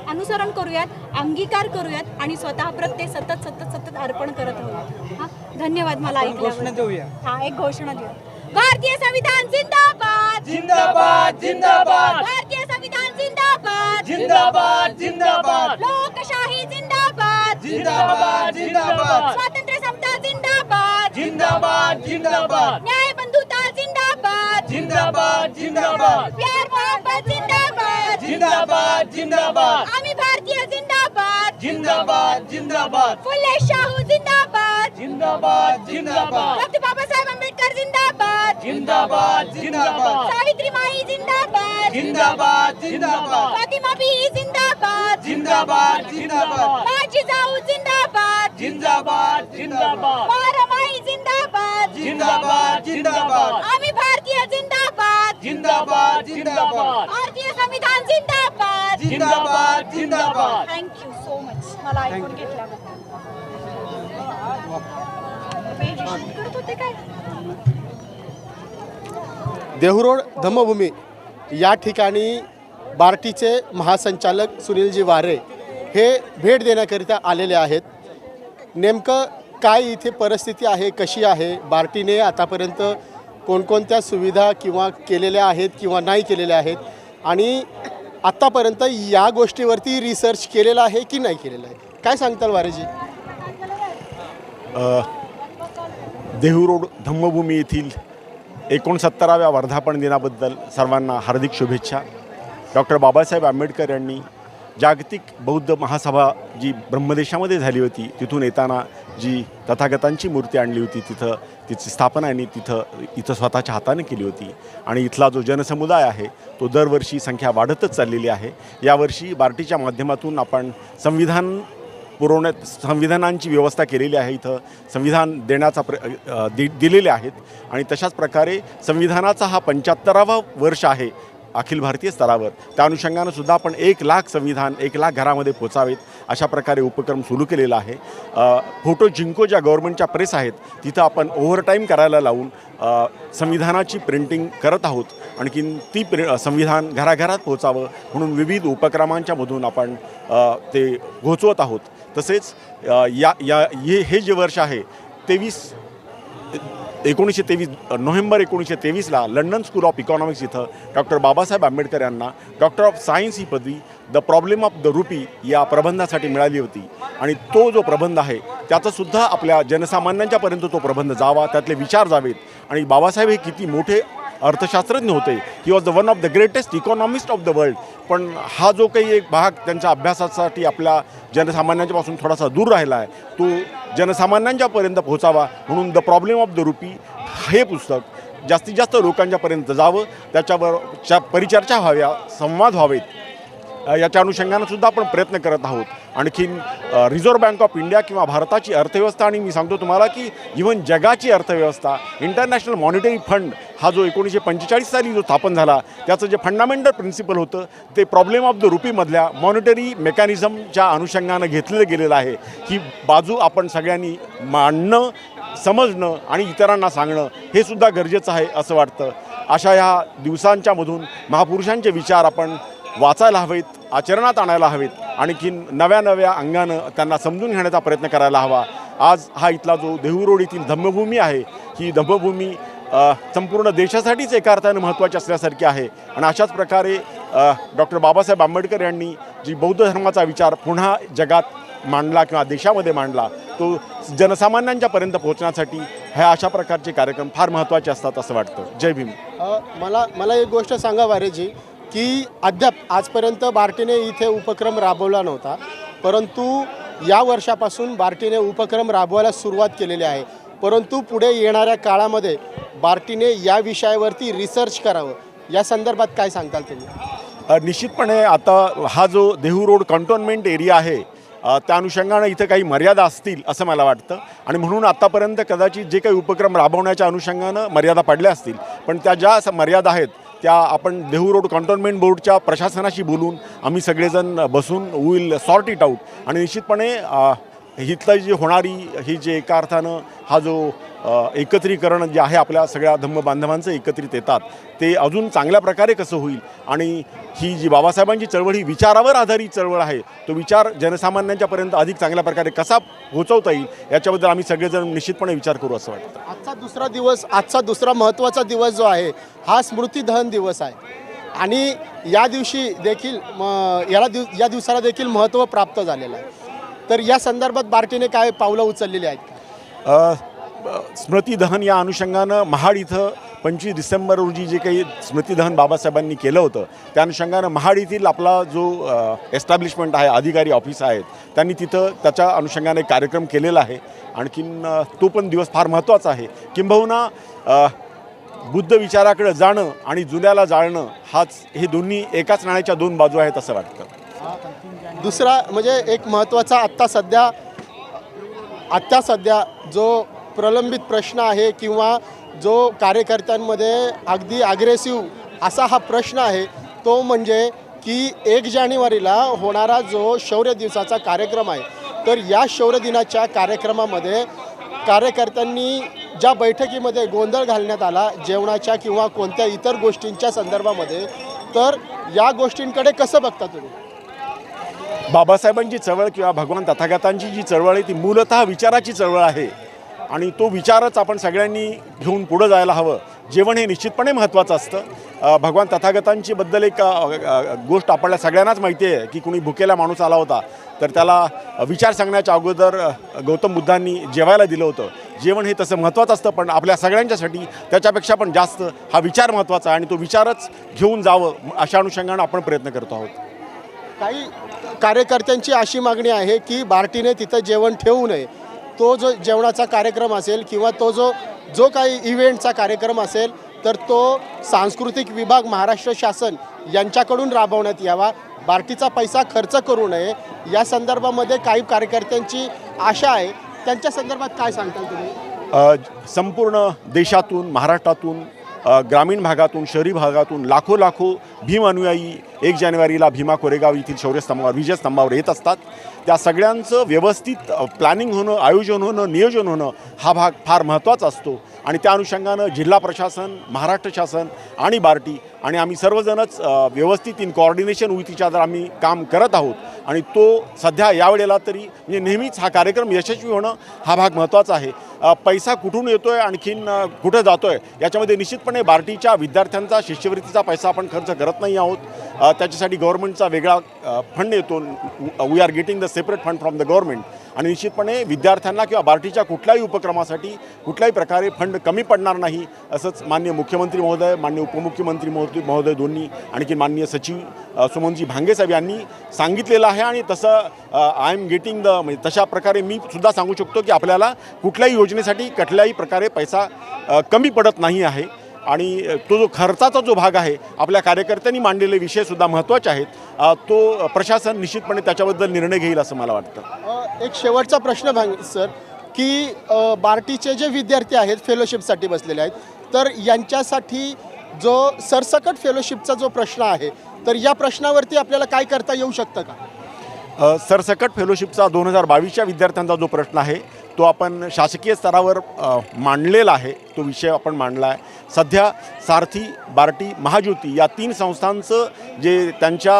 अनुसरण करूयात, अंगीकार करूयात आणि स्वतः प्रत्येक सतत अर्पण करत राहूयात. हां, धन्यवाद. मला ऐकल्याबद्दल. हां, एक घोषणा देऊया. भारतीय संविधान जिंदाबाद जिंदाबाद जिंदाबाद. भारतीय संविधान जिंदाबाद जिंदाबाद जिंदाबाद. लोकशाही जिंदाबाद जिंदाबाद जिंदाबाद. स्वातंत्र्य समता जिंदाबाद जिंदाबाद जिंदाबाद. न्याय बंधुता जिंदाबाद जिंदाबाद जिंदाबाद. प्यार मोहब्बत जिंदाबाद जिंदाबाद जिंदाबाद. आम्ही भारतीय जिंदाबाद जिंदाबाद जिंदाबाद. फुले शाहू जिंदाबाद जिंदाबाद जिंदाबाद. डॉक्टर बाबासाहेब आंबेडकर जिंदाबाद जिंदाबाद जिंदाबाद. सावित्रीमाई जिंदाबाद जिंदाबाद जिंदाबाद. फातिमा बी जिंदाबाद जिंदाबाद जिंदाबाद. माझी जाऊ जिंदाबाद जिंदाबाद जिंदाबाद. मारमाई जिंदाबाद जिंदाबाद जिंदाबाद. आम्ही भारतीय जिंदाबाद जिंदाबाद जिंदाबाद. भारतीय संविधान जिंदाबाद जिंदाबाद जिंदाबाद. थँक्यू सो मच मला ऐकून घेतल्याबद्दल. करत होते काय? देहूरोड धम्मभूमी या ठिकाणी बार्टीचे महासंचालक सुनीलजी वारे हे भेट देण्याकरिता आलेले आहेत. नेमकं काय इथे परिस्थिती आहे, कशी आहे, बार्टीने आतापर्यंत कोणकोणत्या सुविधा किंवा केलेल्या आहेत किंवा नाही केलेल्या आहेत आणि आत्तापर्यंत या गोष्टीवरती रिसर्च केलेला आहे की नाही केलेला आहे, काय सांगताल वारेजी? देहूरोड धम्मभूमी येथील 69व्या वर्धापन दिनाबद्दल सर्वांना हार्दिक शुभेच्छा. डॉक्टर बाबासाहेब आंबेडकर यांनी जागतिक बौद्ध महासभा जी ब्रह्मदेशामध्ये झाली होती तिथून येताना जी तथागतांची मूर्ती आणली होती तिची स्थापना यांनी इथं स्वतःच्या हाताने केली होती आणि इथला जो जनसमुदाय आहे तो दरवर्षी संख्या वाढतच चाललेली आहे. यावर्षी बार्टीच्या माध्यमातून आपण संविधानांची व्यवस्था केलेली आहे. इथं संविधान देण्याचा दिलेले आहेत आणि तशाच प्रकारे संविधानाचा हा 75वा वर्ष आहे अखिल भारतीय स्तरावर. त्या अनुषंगानं सुद्धा आपण 1 लाख संविधान 1 लाख घरामध्ये पोचावेत अशा प्रकारे उपक्रम सुरू केलेला आहे. फोटो जिंको ज्या गव्हर्नमेंटच्या प्रेस आहेत तिथं आपण ओव्हरटाईम करायला लावून संविधानाची प्रिंटिंग करत आहोत. आणखीन ती संविधान घराघरात पोचावं म्हणून विविध उपक्रमांच्या मधून आपण ते पोहोचवत आहोत. तसेच हे जे वर्ष आहे 1923 नोव्हेंबर 1923ला लंडन स्कूल ऑफ इकॉनॉमिक्स इथं डॉक्टर बाबासाहेब आंबेडकर यांना डॉक्टर ऑफ सायन्स ही पदवी the problem of the rupee या प्रबंधासाठी मिळाली होती. आणि तो जो प्रबंध आहे त्याचासुद्धा आपल्या जनसामान्यांच्यापर्यंत तो प्रबंध जावा, त्यातले विचार जावेत. आणि बाबासाहेब हे किती मोठे अर्थशास्त्रज्ञ होते. He was the one of the greatest economist of the world. पण हा जो काही एक भाग त्यांच्या अभ्यासासाठी आपल्या जनसामान्यांच्यापासून थोडासा दूर राहिला आहे तो जनसामान्यांच्यापर्यंत पोहोचावा म्हणून the problem of the RuPay हे पुस्तक जास्तीत जास्त लोकांच्यापर्यंत जावं, त्याच्यावर परिचर्चा व्हाव्या, संवाद व्हावेत, याच्या अनुषंगानं सुद्धा आपण प्रयत्न करत आहोत. आणखीन रिझर्व्ह बँक ऑफ इंडिया किंवा भारताची अर्थव्यवस्था आणि मी सांगतो तुम्हाला की इव्हन जगाची अर्थव्यवस्था इंटरनॅशनल मॉनिटरी फंड हा जो 1945 साली जो स्थापन झाला त्याचं जे फंडामेंटल प्रिन्सिपल होतं ते प्रॉब्लेम ऑफ द रुपीमधल्या मॉनिटरी मेकॅनिझमच्या अनुषंगानं घेतलेलं गेलेलं आहे. ही बाजू आपण सगळ्यांनी मांडणं, समजणं आणि इतरांना सांगणं हे सुद्धा गरजेचं आहे असं वाटतं. अशा ह्या दिवसांच्या मधून महापुरुषांचे विचार आपण वाचायला हवेत, आचरणात आणायला हवेत, आणखीन नव्या अंगानं त्यांना समजून घेण्याचा प्रयत्न करायला हवा. आज हा इथला जो देहू येथील धम्मभूमी आहे ही धम्मभूमी संपूर्ण देशासाठीच एका अर्थानं महत्त्वाची असल्यासारखी आहे. आणि अशाच प्रकारे डॉक्टर बाबासाहेब आंबेडकर यांनी जी बौद्ध धर्माचा विचार पुन्हा जगात मांडला किंवा देशामध्ये मांडला तो जनसामान्यांच्यापर्यंत पोहोचण्यासाठी ह्या अशा प्रकारचे कार्यक्रम फार महत्त्वाचे असतात असं वाटतं. जय भीम. मला एक गोष्ट सांगा वारेजी की अद्याप आजपर्यंत बार्टीने इथे उपक्रम राबवला नव्हता, परंतु या वर्षापासून बार्टीने उपक्रम राबवायला सुरुवात केलेली आहे. परंतु पुढे येणाऱ्या काळामध्ये बार्टीने या विषयावरती रिसर्च करावं, या संदर्भात काय सांगताल तुम्ही? निश्चितपणे आता हा जो देहू रोड कंटोनमेंट एरिया आहे त्या अनुषंगानं इथं काही मर्यादा असतील असं मला वाटतं. आणि म्हणून आत्तापर्यंत कदाचित जे काही उपक्रम राबवण्याच्या अनुषंगानं मर्यादा पडल्या असतील, पण त्या ज्या मर्यादा आहेत त्या आपण देहू रोड कंटोनमेंट बोर्डच्या प्रशासनाशी बोलून आम्ही सगळेजण बसून विल सॉर्ट इट आऊट. आणि निश्चितपणे इथलं जी होणारी ही जे एका अर्थानं हा जो एकत्रीकरण जे आहे आपल्या सगळ्या धम्मबांधवांचं एकत्रित येतात ते अजून चांगल्या प्रकारे कसं होईल आणि ही जी बाबासाहेबांची चळवळ ही विचारावर आधारित चळवळ आहे तो विचार जनसामान्यांच्यापर्यंत अधिक चांगल्या प्रकारे कसा पोहोचवता येईल याच्याबद्दल आम्ही सगळेजण निश्चितपणे विचार करू असं वाटतं. आजचा दुसरा महत्त्वाचा दिवस जो आहे हा स्मृतिदहन दिवस आहे आणि या दिवशी देखील या दिवसाला देखील महत्त्व प्राप्त झालेलं आहे. तर या संदर्भात बार्टीने काय पावलं उचललेली आहेत? स्मृतिदहन या अनुषंगानं महाड इथं 25 डिसेंबर रोजी जे काही स्मृतिदहन बाबासाहेबांनी केलं होतं त्या अनुषंगानं महाड येथील आपला जो एस्टॅब्लिशमेंट आहे, अधिकारी ऑफिस आहेत, त्यांनी तिथं त्याच्या अनुषंगाने कार्यक्रम केलेला आहे. आणखीन तो पण दिवस फार महत्त्वाचा आहे. किंबहुना बुद्ध विचाराकडे जाणं आणि जुन्याला जाळणं हे दोन्ही एकाच नाण्याच्या दोन बाजू आहेत असं वाटतं. दुसरा म्हणजे एक महत्त्वाचा आत्ता सध्या जो प्रलंबित प्रश्न आहे किंवा जो कार्यकर्त्यांमध्ये अगदी अग्रेसिव्ह असा हा प्रश्न आहे तो म्हणजे की 1 जानेवारीला होणारा जो शौर्य दिवसाचा कार्यक्रम आहे तर या शौर्य दिनाच्या कार्यक्रमामध्ये कार्यकर्त्यांनी ज्या बैठकीमध्ये गोंधळ घालण्यात आला जेवणाच्या किंवा कोणत्या इतर गोष्टींच्या संदर्भामध्ये, तर या गोष्टींकडे कसं बघता तुम्ही? बाबासाहेबांची चळवळ किंवा भगवान तथागतांची जी चळवळ आहे ती मूलतः विचाराची चळवळ आहे आणि तो विचारच आपण सगळ्यांनी घेऊन पुढं जायला हवं. जेवण हे निश्चितपणे महत्त्वाचं असतं. भगवान तथागतांची बद्दल एक गोष्ट आपल्याला सगळ्यांनाच माहिती आहे की कुणी भुकेला माणूस आला होता तर त्याला विचार सांगण्याच्या अगोदर गौतम बुद्धांनी जेवायला दिलं होतं. जेवण हे तसं महत्त्वाचं असतं पण आपल्या सगळ्यांच्यासाठी त्याच्यापेक्षा पण जास्त हा विचार महत्त्वाचा आहे आणि तो विचारच घेऊन जावं अशा अनुषंगानं आपण प्रयत्न करतो आहोत. काही कार्यकर्त्यांची अशी मागणी आहे की बार्टीने तिथं जेवण ठेवू नये. तो जो जेवणाचा कार्यक्रम असेल किंवा तो जो काही इव्हेंटचा कार्यक्रम असेल तर तो सांस्कृतिक विभाग महाराष्ट्र शासन यांच्याकडून राबवण्यात यावा. बार्टीचा पैसा खर्च करू नये या संदर्भामध्ये काही कार्यकर्त्यांची आशा आहे. त्यांच्या संदर्भात काय सांगताल तुम्ही? संपूर्ण देशातून, महाराष्ट्रातून, ग्रामीण भागातून, शहरी भागातून लाखो भीम अनुयायी 1 जानेवारीला भीमा कोरेगाव येथील शौर्यस्तंभावर, विजयस्तंभावर येत असतात. त्या सगळ्यांचं व्यवस्थित प्लॅनिंग होणं, आयोजन होणं, नियोजन होणं हा भाग फार महत्त्वाचा असतो. आणि त्या अनुषंगानं जिल्हा प्रशासन, महाराष्ट्र शासन आणि बार्टी आणि आम्ही सर्वजणच व्यवस्थित in coordination with each other आम्ही काम करत आहोत. आणि तो सध्या यावेळेला तरी म्हणजे नेहमीच हा कार्यक्रम यशस्वी होणं हा भाग महत्त्वाचा आहे. पैसा कुठून येतो आहे, आणखीन कुठं जातो आहे, याच्यामध्ये निश्चितपणे बार्टीच्या विद्यार्थ्यांचा शिष्यवृत्तीचा पैसा आपण खर्च करत नाही आहोत. त्याच्यासाठी गव्हर्नमेंटचा वेगळा फंड येतो. We are getting the separate fund from the government. आणि निश्चितपणे विद्यार्थ्यांना किंवा बार्टीच्या कुठल्याही उपक्रमासाठी कुठल्याही प्रकारे फंड कमी पडणार नाही, असंच माननीय मुख्यमंत्री महोदय, माननीय उपमुख्यमंत्री महोदय दोन्ही, आणखी माननीय सचिव सुमनजी भांगे साहेब यांनी सांगितलेलं आहे. आणि तसं आय एम गेटिंग म्हणजे तशा प्रकारे मी सुद्धा सांगू शकतो की आपल्याला कुठल्याही योजनेसाठी कुठल्याही प्रकारे पैसा कमी पडत नाही आहे. आणि तो जो खर्चाचा जो भाग आहे, आपल्या कार्यकर्त्यांनी मांडलेले विषयसुद्धा महत्त्वाचे आहेत. तो प्रशासन निश्चितपणे त्याच्याबद्दल निर्णय घेईल असं मला वाटतं. एक शेवटचा प्रश्न सर, की बार्टीचे जे विद्यार्थी आहेत फेलोशिपसाठी बसलेले आहेत, तर यांच्यासाठी जो सरसकट फेलोशिपचा जो प्रश्न आहे, तर या प्रश्नावरती आपल्याला काय करता येऊ शकतं का? सरसकट फेलोशिपचा 2022च्या विद्यार्थ्यांचा जो प्रश्न आहे तो आपण शासकीय स्तरावर मांडलेला आहे. तो विषय आपण मांडला आहे. सध्या सारथी, बार्टी, महाज्योती या 3 संस्थांचं जे त्यांच्या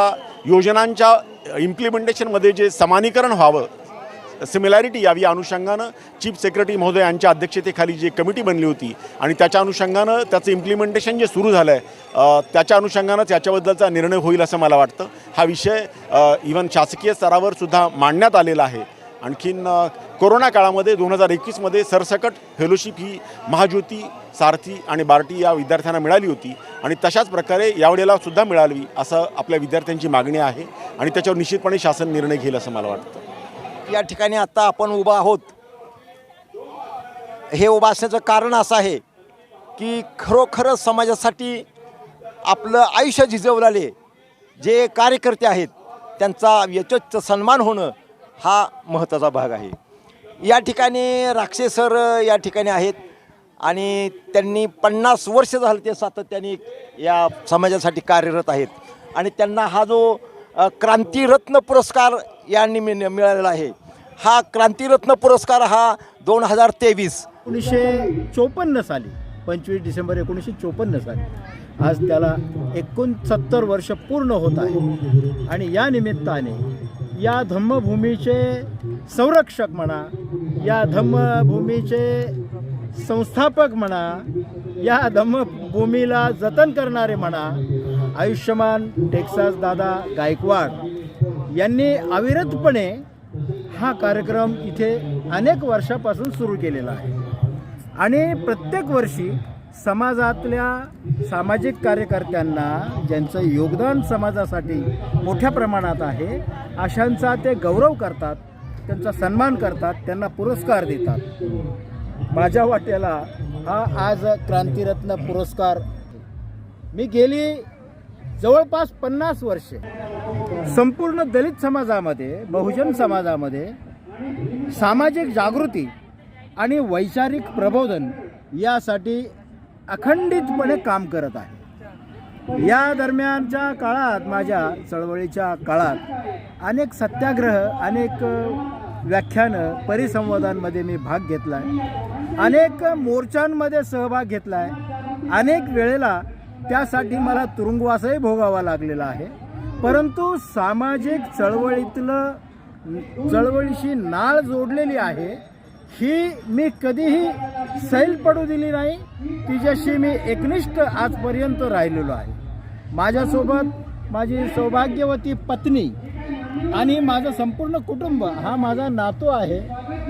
योजनांच्या इम्प्लिमेंटेशनमध्ये जे समानीकरण व्हावं, सिमिलॅरिटी यावी, अनुषंगानं चीफ सेक्रेटरी महोदय यांच्या अध्यक्षतेखाली जी कमिटी बनली होती आणि त्याच्या अनुषंगानं त्याचं इम्प्लिमेंटेशन जे सुरू झालं आहे, त्याच्या अनुषंगानंच याच्याबद्दलचा निर्णय होईल असं मला वाटतं. हा विषय इव्हन शासकीय स्तरावर सुद्धा मांडण्यात आलेला आहे. आणखीन कोरोना काळामध्ये 2021मध्ये सरसकट फेलोशिप ही महाज्योती, सारथी आणि बार्टी या विद्यार्थ्यांना मिळाली होती आणि तशाच प्रकारे यावेळेला सुद्धा मिळावी असं आपल्या विद्यार्थ्यांची मागणी आहे. आणि त्याच्यावर निश्चितपणे शासन निर्णय घेईल असं मला वाटतं. या ठिकाणी आता आपण उभा आहोत. हे उभं असण्याचं कारण असं आहे की खरोखरच समाजासाठी आपलं आयुष्य झिजवलेले जे कार्यकर्ते आहेत त्यांचा यथोचित सन्मान होणं हा महत्त्वाचा भाग आहे. या ठिकाणी राक्षे सर या ठिकाणी आहेत आणि त्यांनी 50 वर्ष झालं ते सातत्याने या समाजासाठी कार्यरत आहेत. आणि त्यांना हा जो क्रांतीरत्न पुरस्कार यांनी मिळालेला आहे, हा क्रांतीरत्न पुरस्कार हा 2023 1954 साली 25 डिसेंबर 1954 साली आज त्याला 69 वर्ष पूर्ण होत आहे. आणि या निमित्ताने या धम्मभूमीचे संरक्षक म्हणा, या धम्मभूमीचे संस्थापक म्हणा, या धम्मभूमीला जतन करणारे म्हणा, आयुष्यमान टेक्सास दादा गायकवाड यांनी अविरतपणे हा कार्यक्रम इथे अनेक वर्षापासून सुरू केलेला आहे. आणि प्रत्येक वर्षी समाजातल्या सामाजिक कार्यकर्त्यांना ज्यांचं योगदान समाजासाठी मोठ्या प्रमाणात आहे अशांचा ते गौरव करतात, त्यांचा सन्मान करतात, त्यांना पुरस्कार देतात. माझ्या वाट्याला हा आज क्रांतीरत्न पुरस्कार. मी गेली जवळपास 50 वर्षे संपूर्ण दलित समाजामध्ये, बहुजन समाजामध्ये सामाजिक जागृती आणि वैचारिक प्रबोधन यासाठी अखंडितपणे काम करत आहे. या दरम्यानच्या काळात, माझ्या चळवळीच्या काळात अनेक सत्याग्रह, अनेक व्याख्यानं, परिसंवादांमध्ये मी भाग घेतला आहे, अनेक मोर्चांमध्ये सहभाग घेतला आहे. अनेक वेळेला त्यासाठी मला तुरुंगवासही भोगावा लागलेला आहे. परंतु सामाजिक चळवळीशी नाळ जोडलेली आहे ही मी कधीही सैल पडू दिली नाही. तिच्याशी मी एकनिष्ठ आजपर्यंत राहिलेलो आहे. माझ्यासोबत माझी सौभाग्यवती पत्नी आणि माझं संपूर्ण कुटुंब, हा माझा नातू आहे,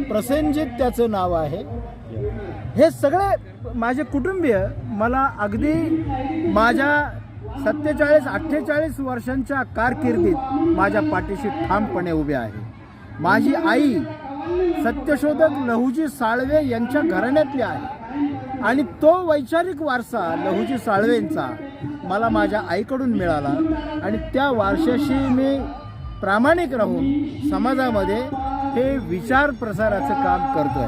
प्रसेनजित त्याचं नाव आहे. हे सगळे माझे कुटुंबीय मला अगदी माझ्या 47-48 वर्षांच्या कारकिर्दीत माझ्या पाठीशी ठामपणे उभे आहे. माझी आई सत्यशोधक लहुजी साळवे यांच्या घराण्यातली आहे आणि तो वैचारिक वारसा लहुजी साळवेंचा मला माझ्या आईकडून मिळाला आणि त्या वारशाशी मी प्रामाणिक राहून समाजामध्ये हे विचार प्रसाराचं काम करतोय.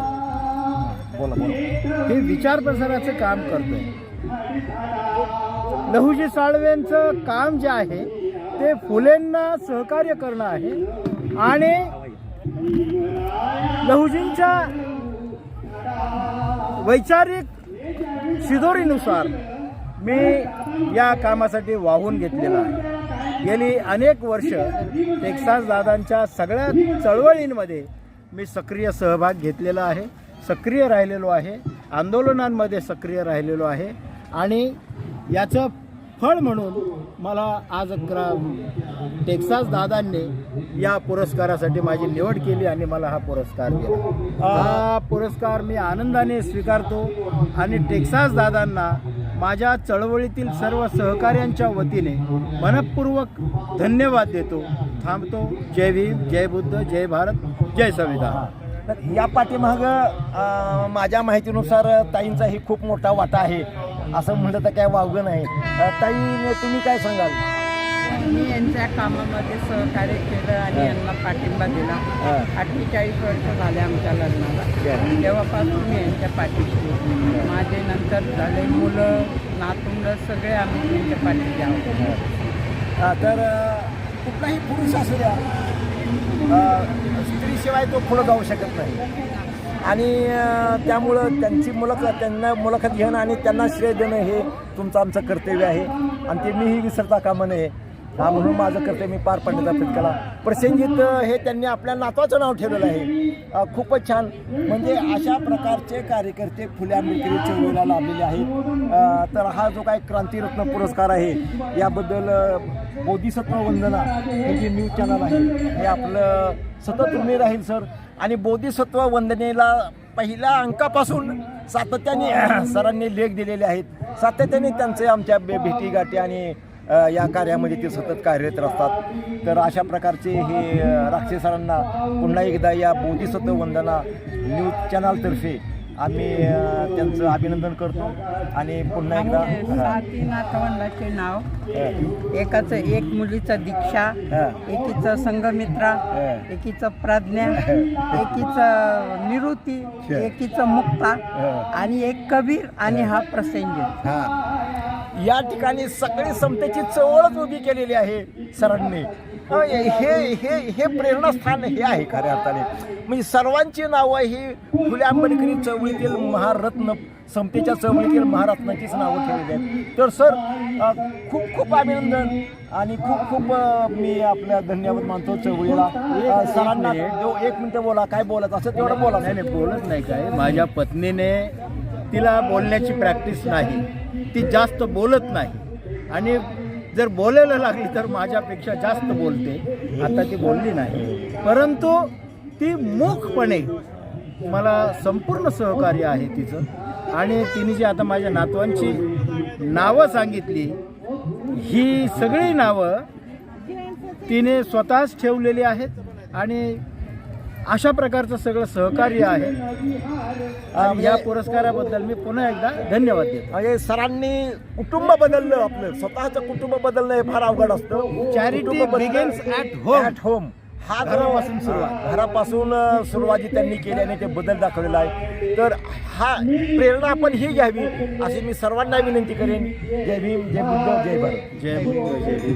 हे विचार प्रसाराचं काम करतोय. लहुजी साळवेंचं काम जे आहे ते फुलेंना सहकार्य करणं आहे आणि लहुजींच्या वैचारिक शिदोरीनुसार मी या कामासाठी वाहून घेतलेला आहे. गेली अनेक वर्ष टेक्सास दादांच्या सगळ्या चळवळींमध्ये मी सक्रिय सहभाग घेतलेला आहे, सक्रिय राहिलेलो आहे, आंदोलनांमध्ये सक्रिय राहिलेलो आहे आणि याचं फळ म्हणून मला आज टेक्सास दादांनी या पुरस्कारासाठी माझी निवड केली आणि मला हा पुरस्कार दिला. हा पुरस्कार मी आनंदाने स्वीकारतो आणि टेक्सास दादांना माझ्या चळवळीतील सर्व सहकाऱ्यांच्या वतीने मनपूर्वक धन्यवाद देतो. थांबतो. जय भीम, जय बुद्ध, जय भारत, जय संविधान. तर या पाठीमागं माझ्या माहितीनुसार ताईंचाही खूप मोठा वाटा आहे, असं म्हणलं तर काय वावगं नाही. ताई, तुम्ही काय सांगाल? मी यांच्या कामामध्ये सहकार्य केलं आणि यांना पाठिंबा दिला. 48 वर्ष झाले आमच्या लग्नाला. तेव्हापासून मी यांच्या पाठीशी. माझे नंतर झाले मुलं, नातुंड सगळे आम्ही त्यांच्या पाठीशी आहोत. तर कुठलाही पुरुष असू द्या, स्त्रीशिवाय तो पुढं जाऊ शकत नाही आणि त्यामुळं त्यांना मुलाखत घेणं आणि त्यांना श्रेय देणं हे तुमचं आमचं कर्तव्य आहे आणि ते मीही विसरता कामा नये. म्हणून माझं कर्तव्य मी पार पाडण्याचा प्रयत्न केला. प्रसेनजित हे त्यांनी आपल्या नातवाचं नाव ठेवलेलं आहे. खूपच छान. म्हणजे अशा प्रकारचे कार्यकर्ते फुले आंबेडकरी चळवळीला लाभलेले आहेत. तर हा जो काही क्रांतीरत्न पुरस्कार आहे याबद्दल बोधिसत्व वंदना हे जे न्यूज चॅनल आहे हे आपलं सतत ऋणी राहील सर. आणि बोधिसत्व वंदनेला पहिल्या अंकापासून सातत्याने सरांनी लेख दिलेले आहेत. सातत्याने त्यांचे आमच्या भेटीगाठी आणि या कार्यामध्ये ते सतत कार्यरत असतात. तर अशा प्रकारचे हे राक्षे सरांना पुन्हा एकदा या बोधिसत्व वंदना न्यूज चॅनलतर्फे आम्ही त्यांचं अभिनंदन करतो आणि पुन्हा एकदा 7 नातवंडाचे नाव, एकाचं एक मुलीचं दीक्षा, एकीचं संघमित्रा, एकीचं प्रज्ञा, एकीचं निवृत्ती, एकीचं मुक्ता आणि एक कबीर आणि हा प्रसेनजित. या ठिकाणी सगळी समतेची चळवळच उभी केलेली आहे सरांनी. हे प्रेरणास्थान हे आहे खऱ्या अर्थाने. म्हणजे सर्वांची नावं ही फुले आंबेडकरी चळवळीतील महारत्न, समतेच्या चळवळीतील महारत्नाचीच नावं ठेवलेली आहेत. तर सर खूप खूप अभिनंदन आणि खूप खूप मी आपल्या धन्यवाद मानतो चळवळीला. सरांना जो 1 मिनिट बोला, काय बोलत असं तेवढं बोला. नाही बोलत नाही काय. माझ्या पत्नीने, तिला बोलण्याची प्रॅक्टिस नाही, ती जास्त बोलत नाही आणि जर बोलायला लागली तर माझ्यापेक्षा जास्त बोलते. आता ती बोलली नाही, परंतु ती मूकपणे मला संपूर्ण सहकार्य आहे तिचं. आणि तिने जी आता माझ्या नातवांची नावं सांगितली, ही सगळी नावं तिने स्वतःच ठेवलेली आहेत आणि अशा प्रकारचं सगळं सहकार्य आहे. या पुरस्काराबद्दल मी पुन्हा एकदा धन्यवाद देतो. म्हणजे सरांनी कुटुंब बदललं, आपलं स्वतःचं कुटुंब बदलणं हे फार अवघड असतं. Charity begins at home. हा घरापासून सुरुवाती त्यांनी केली आणि ते बदल दाखवलेला आहे. तर हा प्रेरणा आपण ही घ्यावी अशी मी सर्वांना विनंती करेन. जय भीम, जय बुद्ध, जय भारत. जय बुद्ध, जय भीम.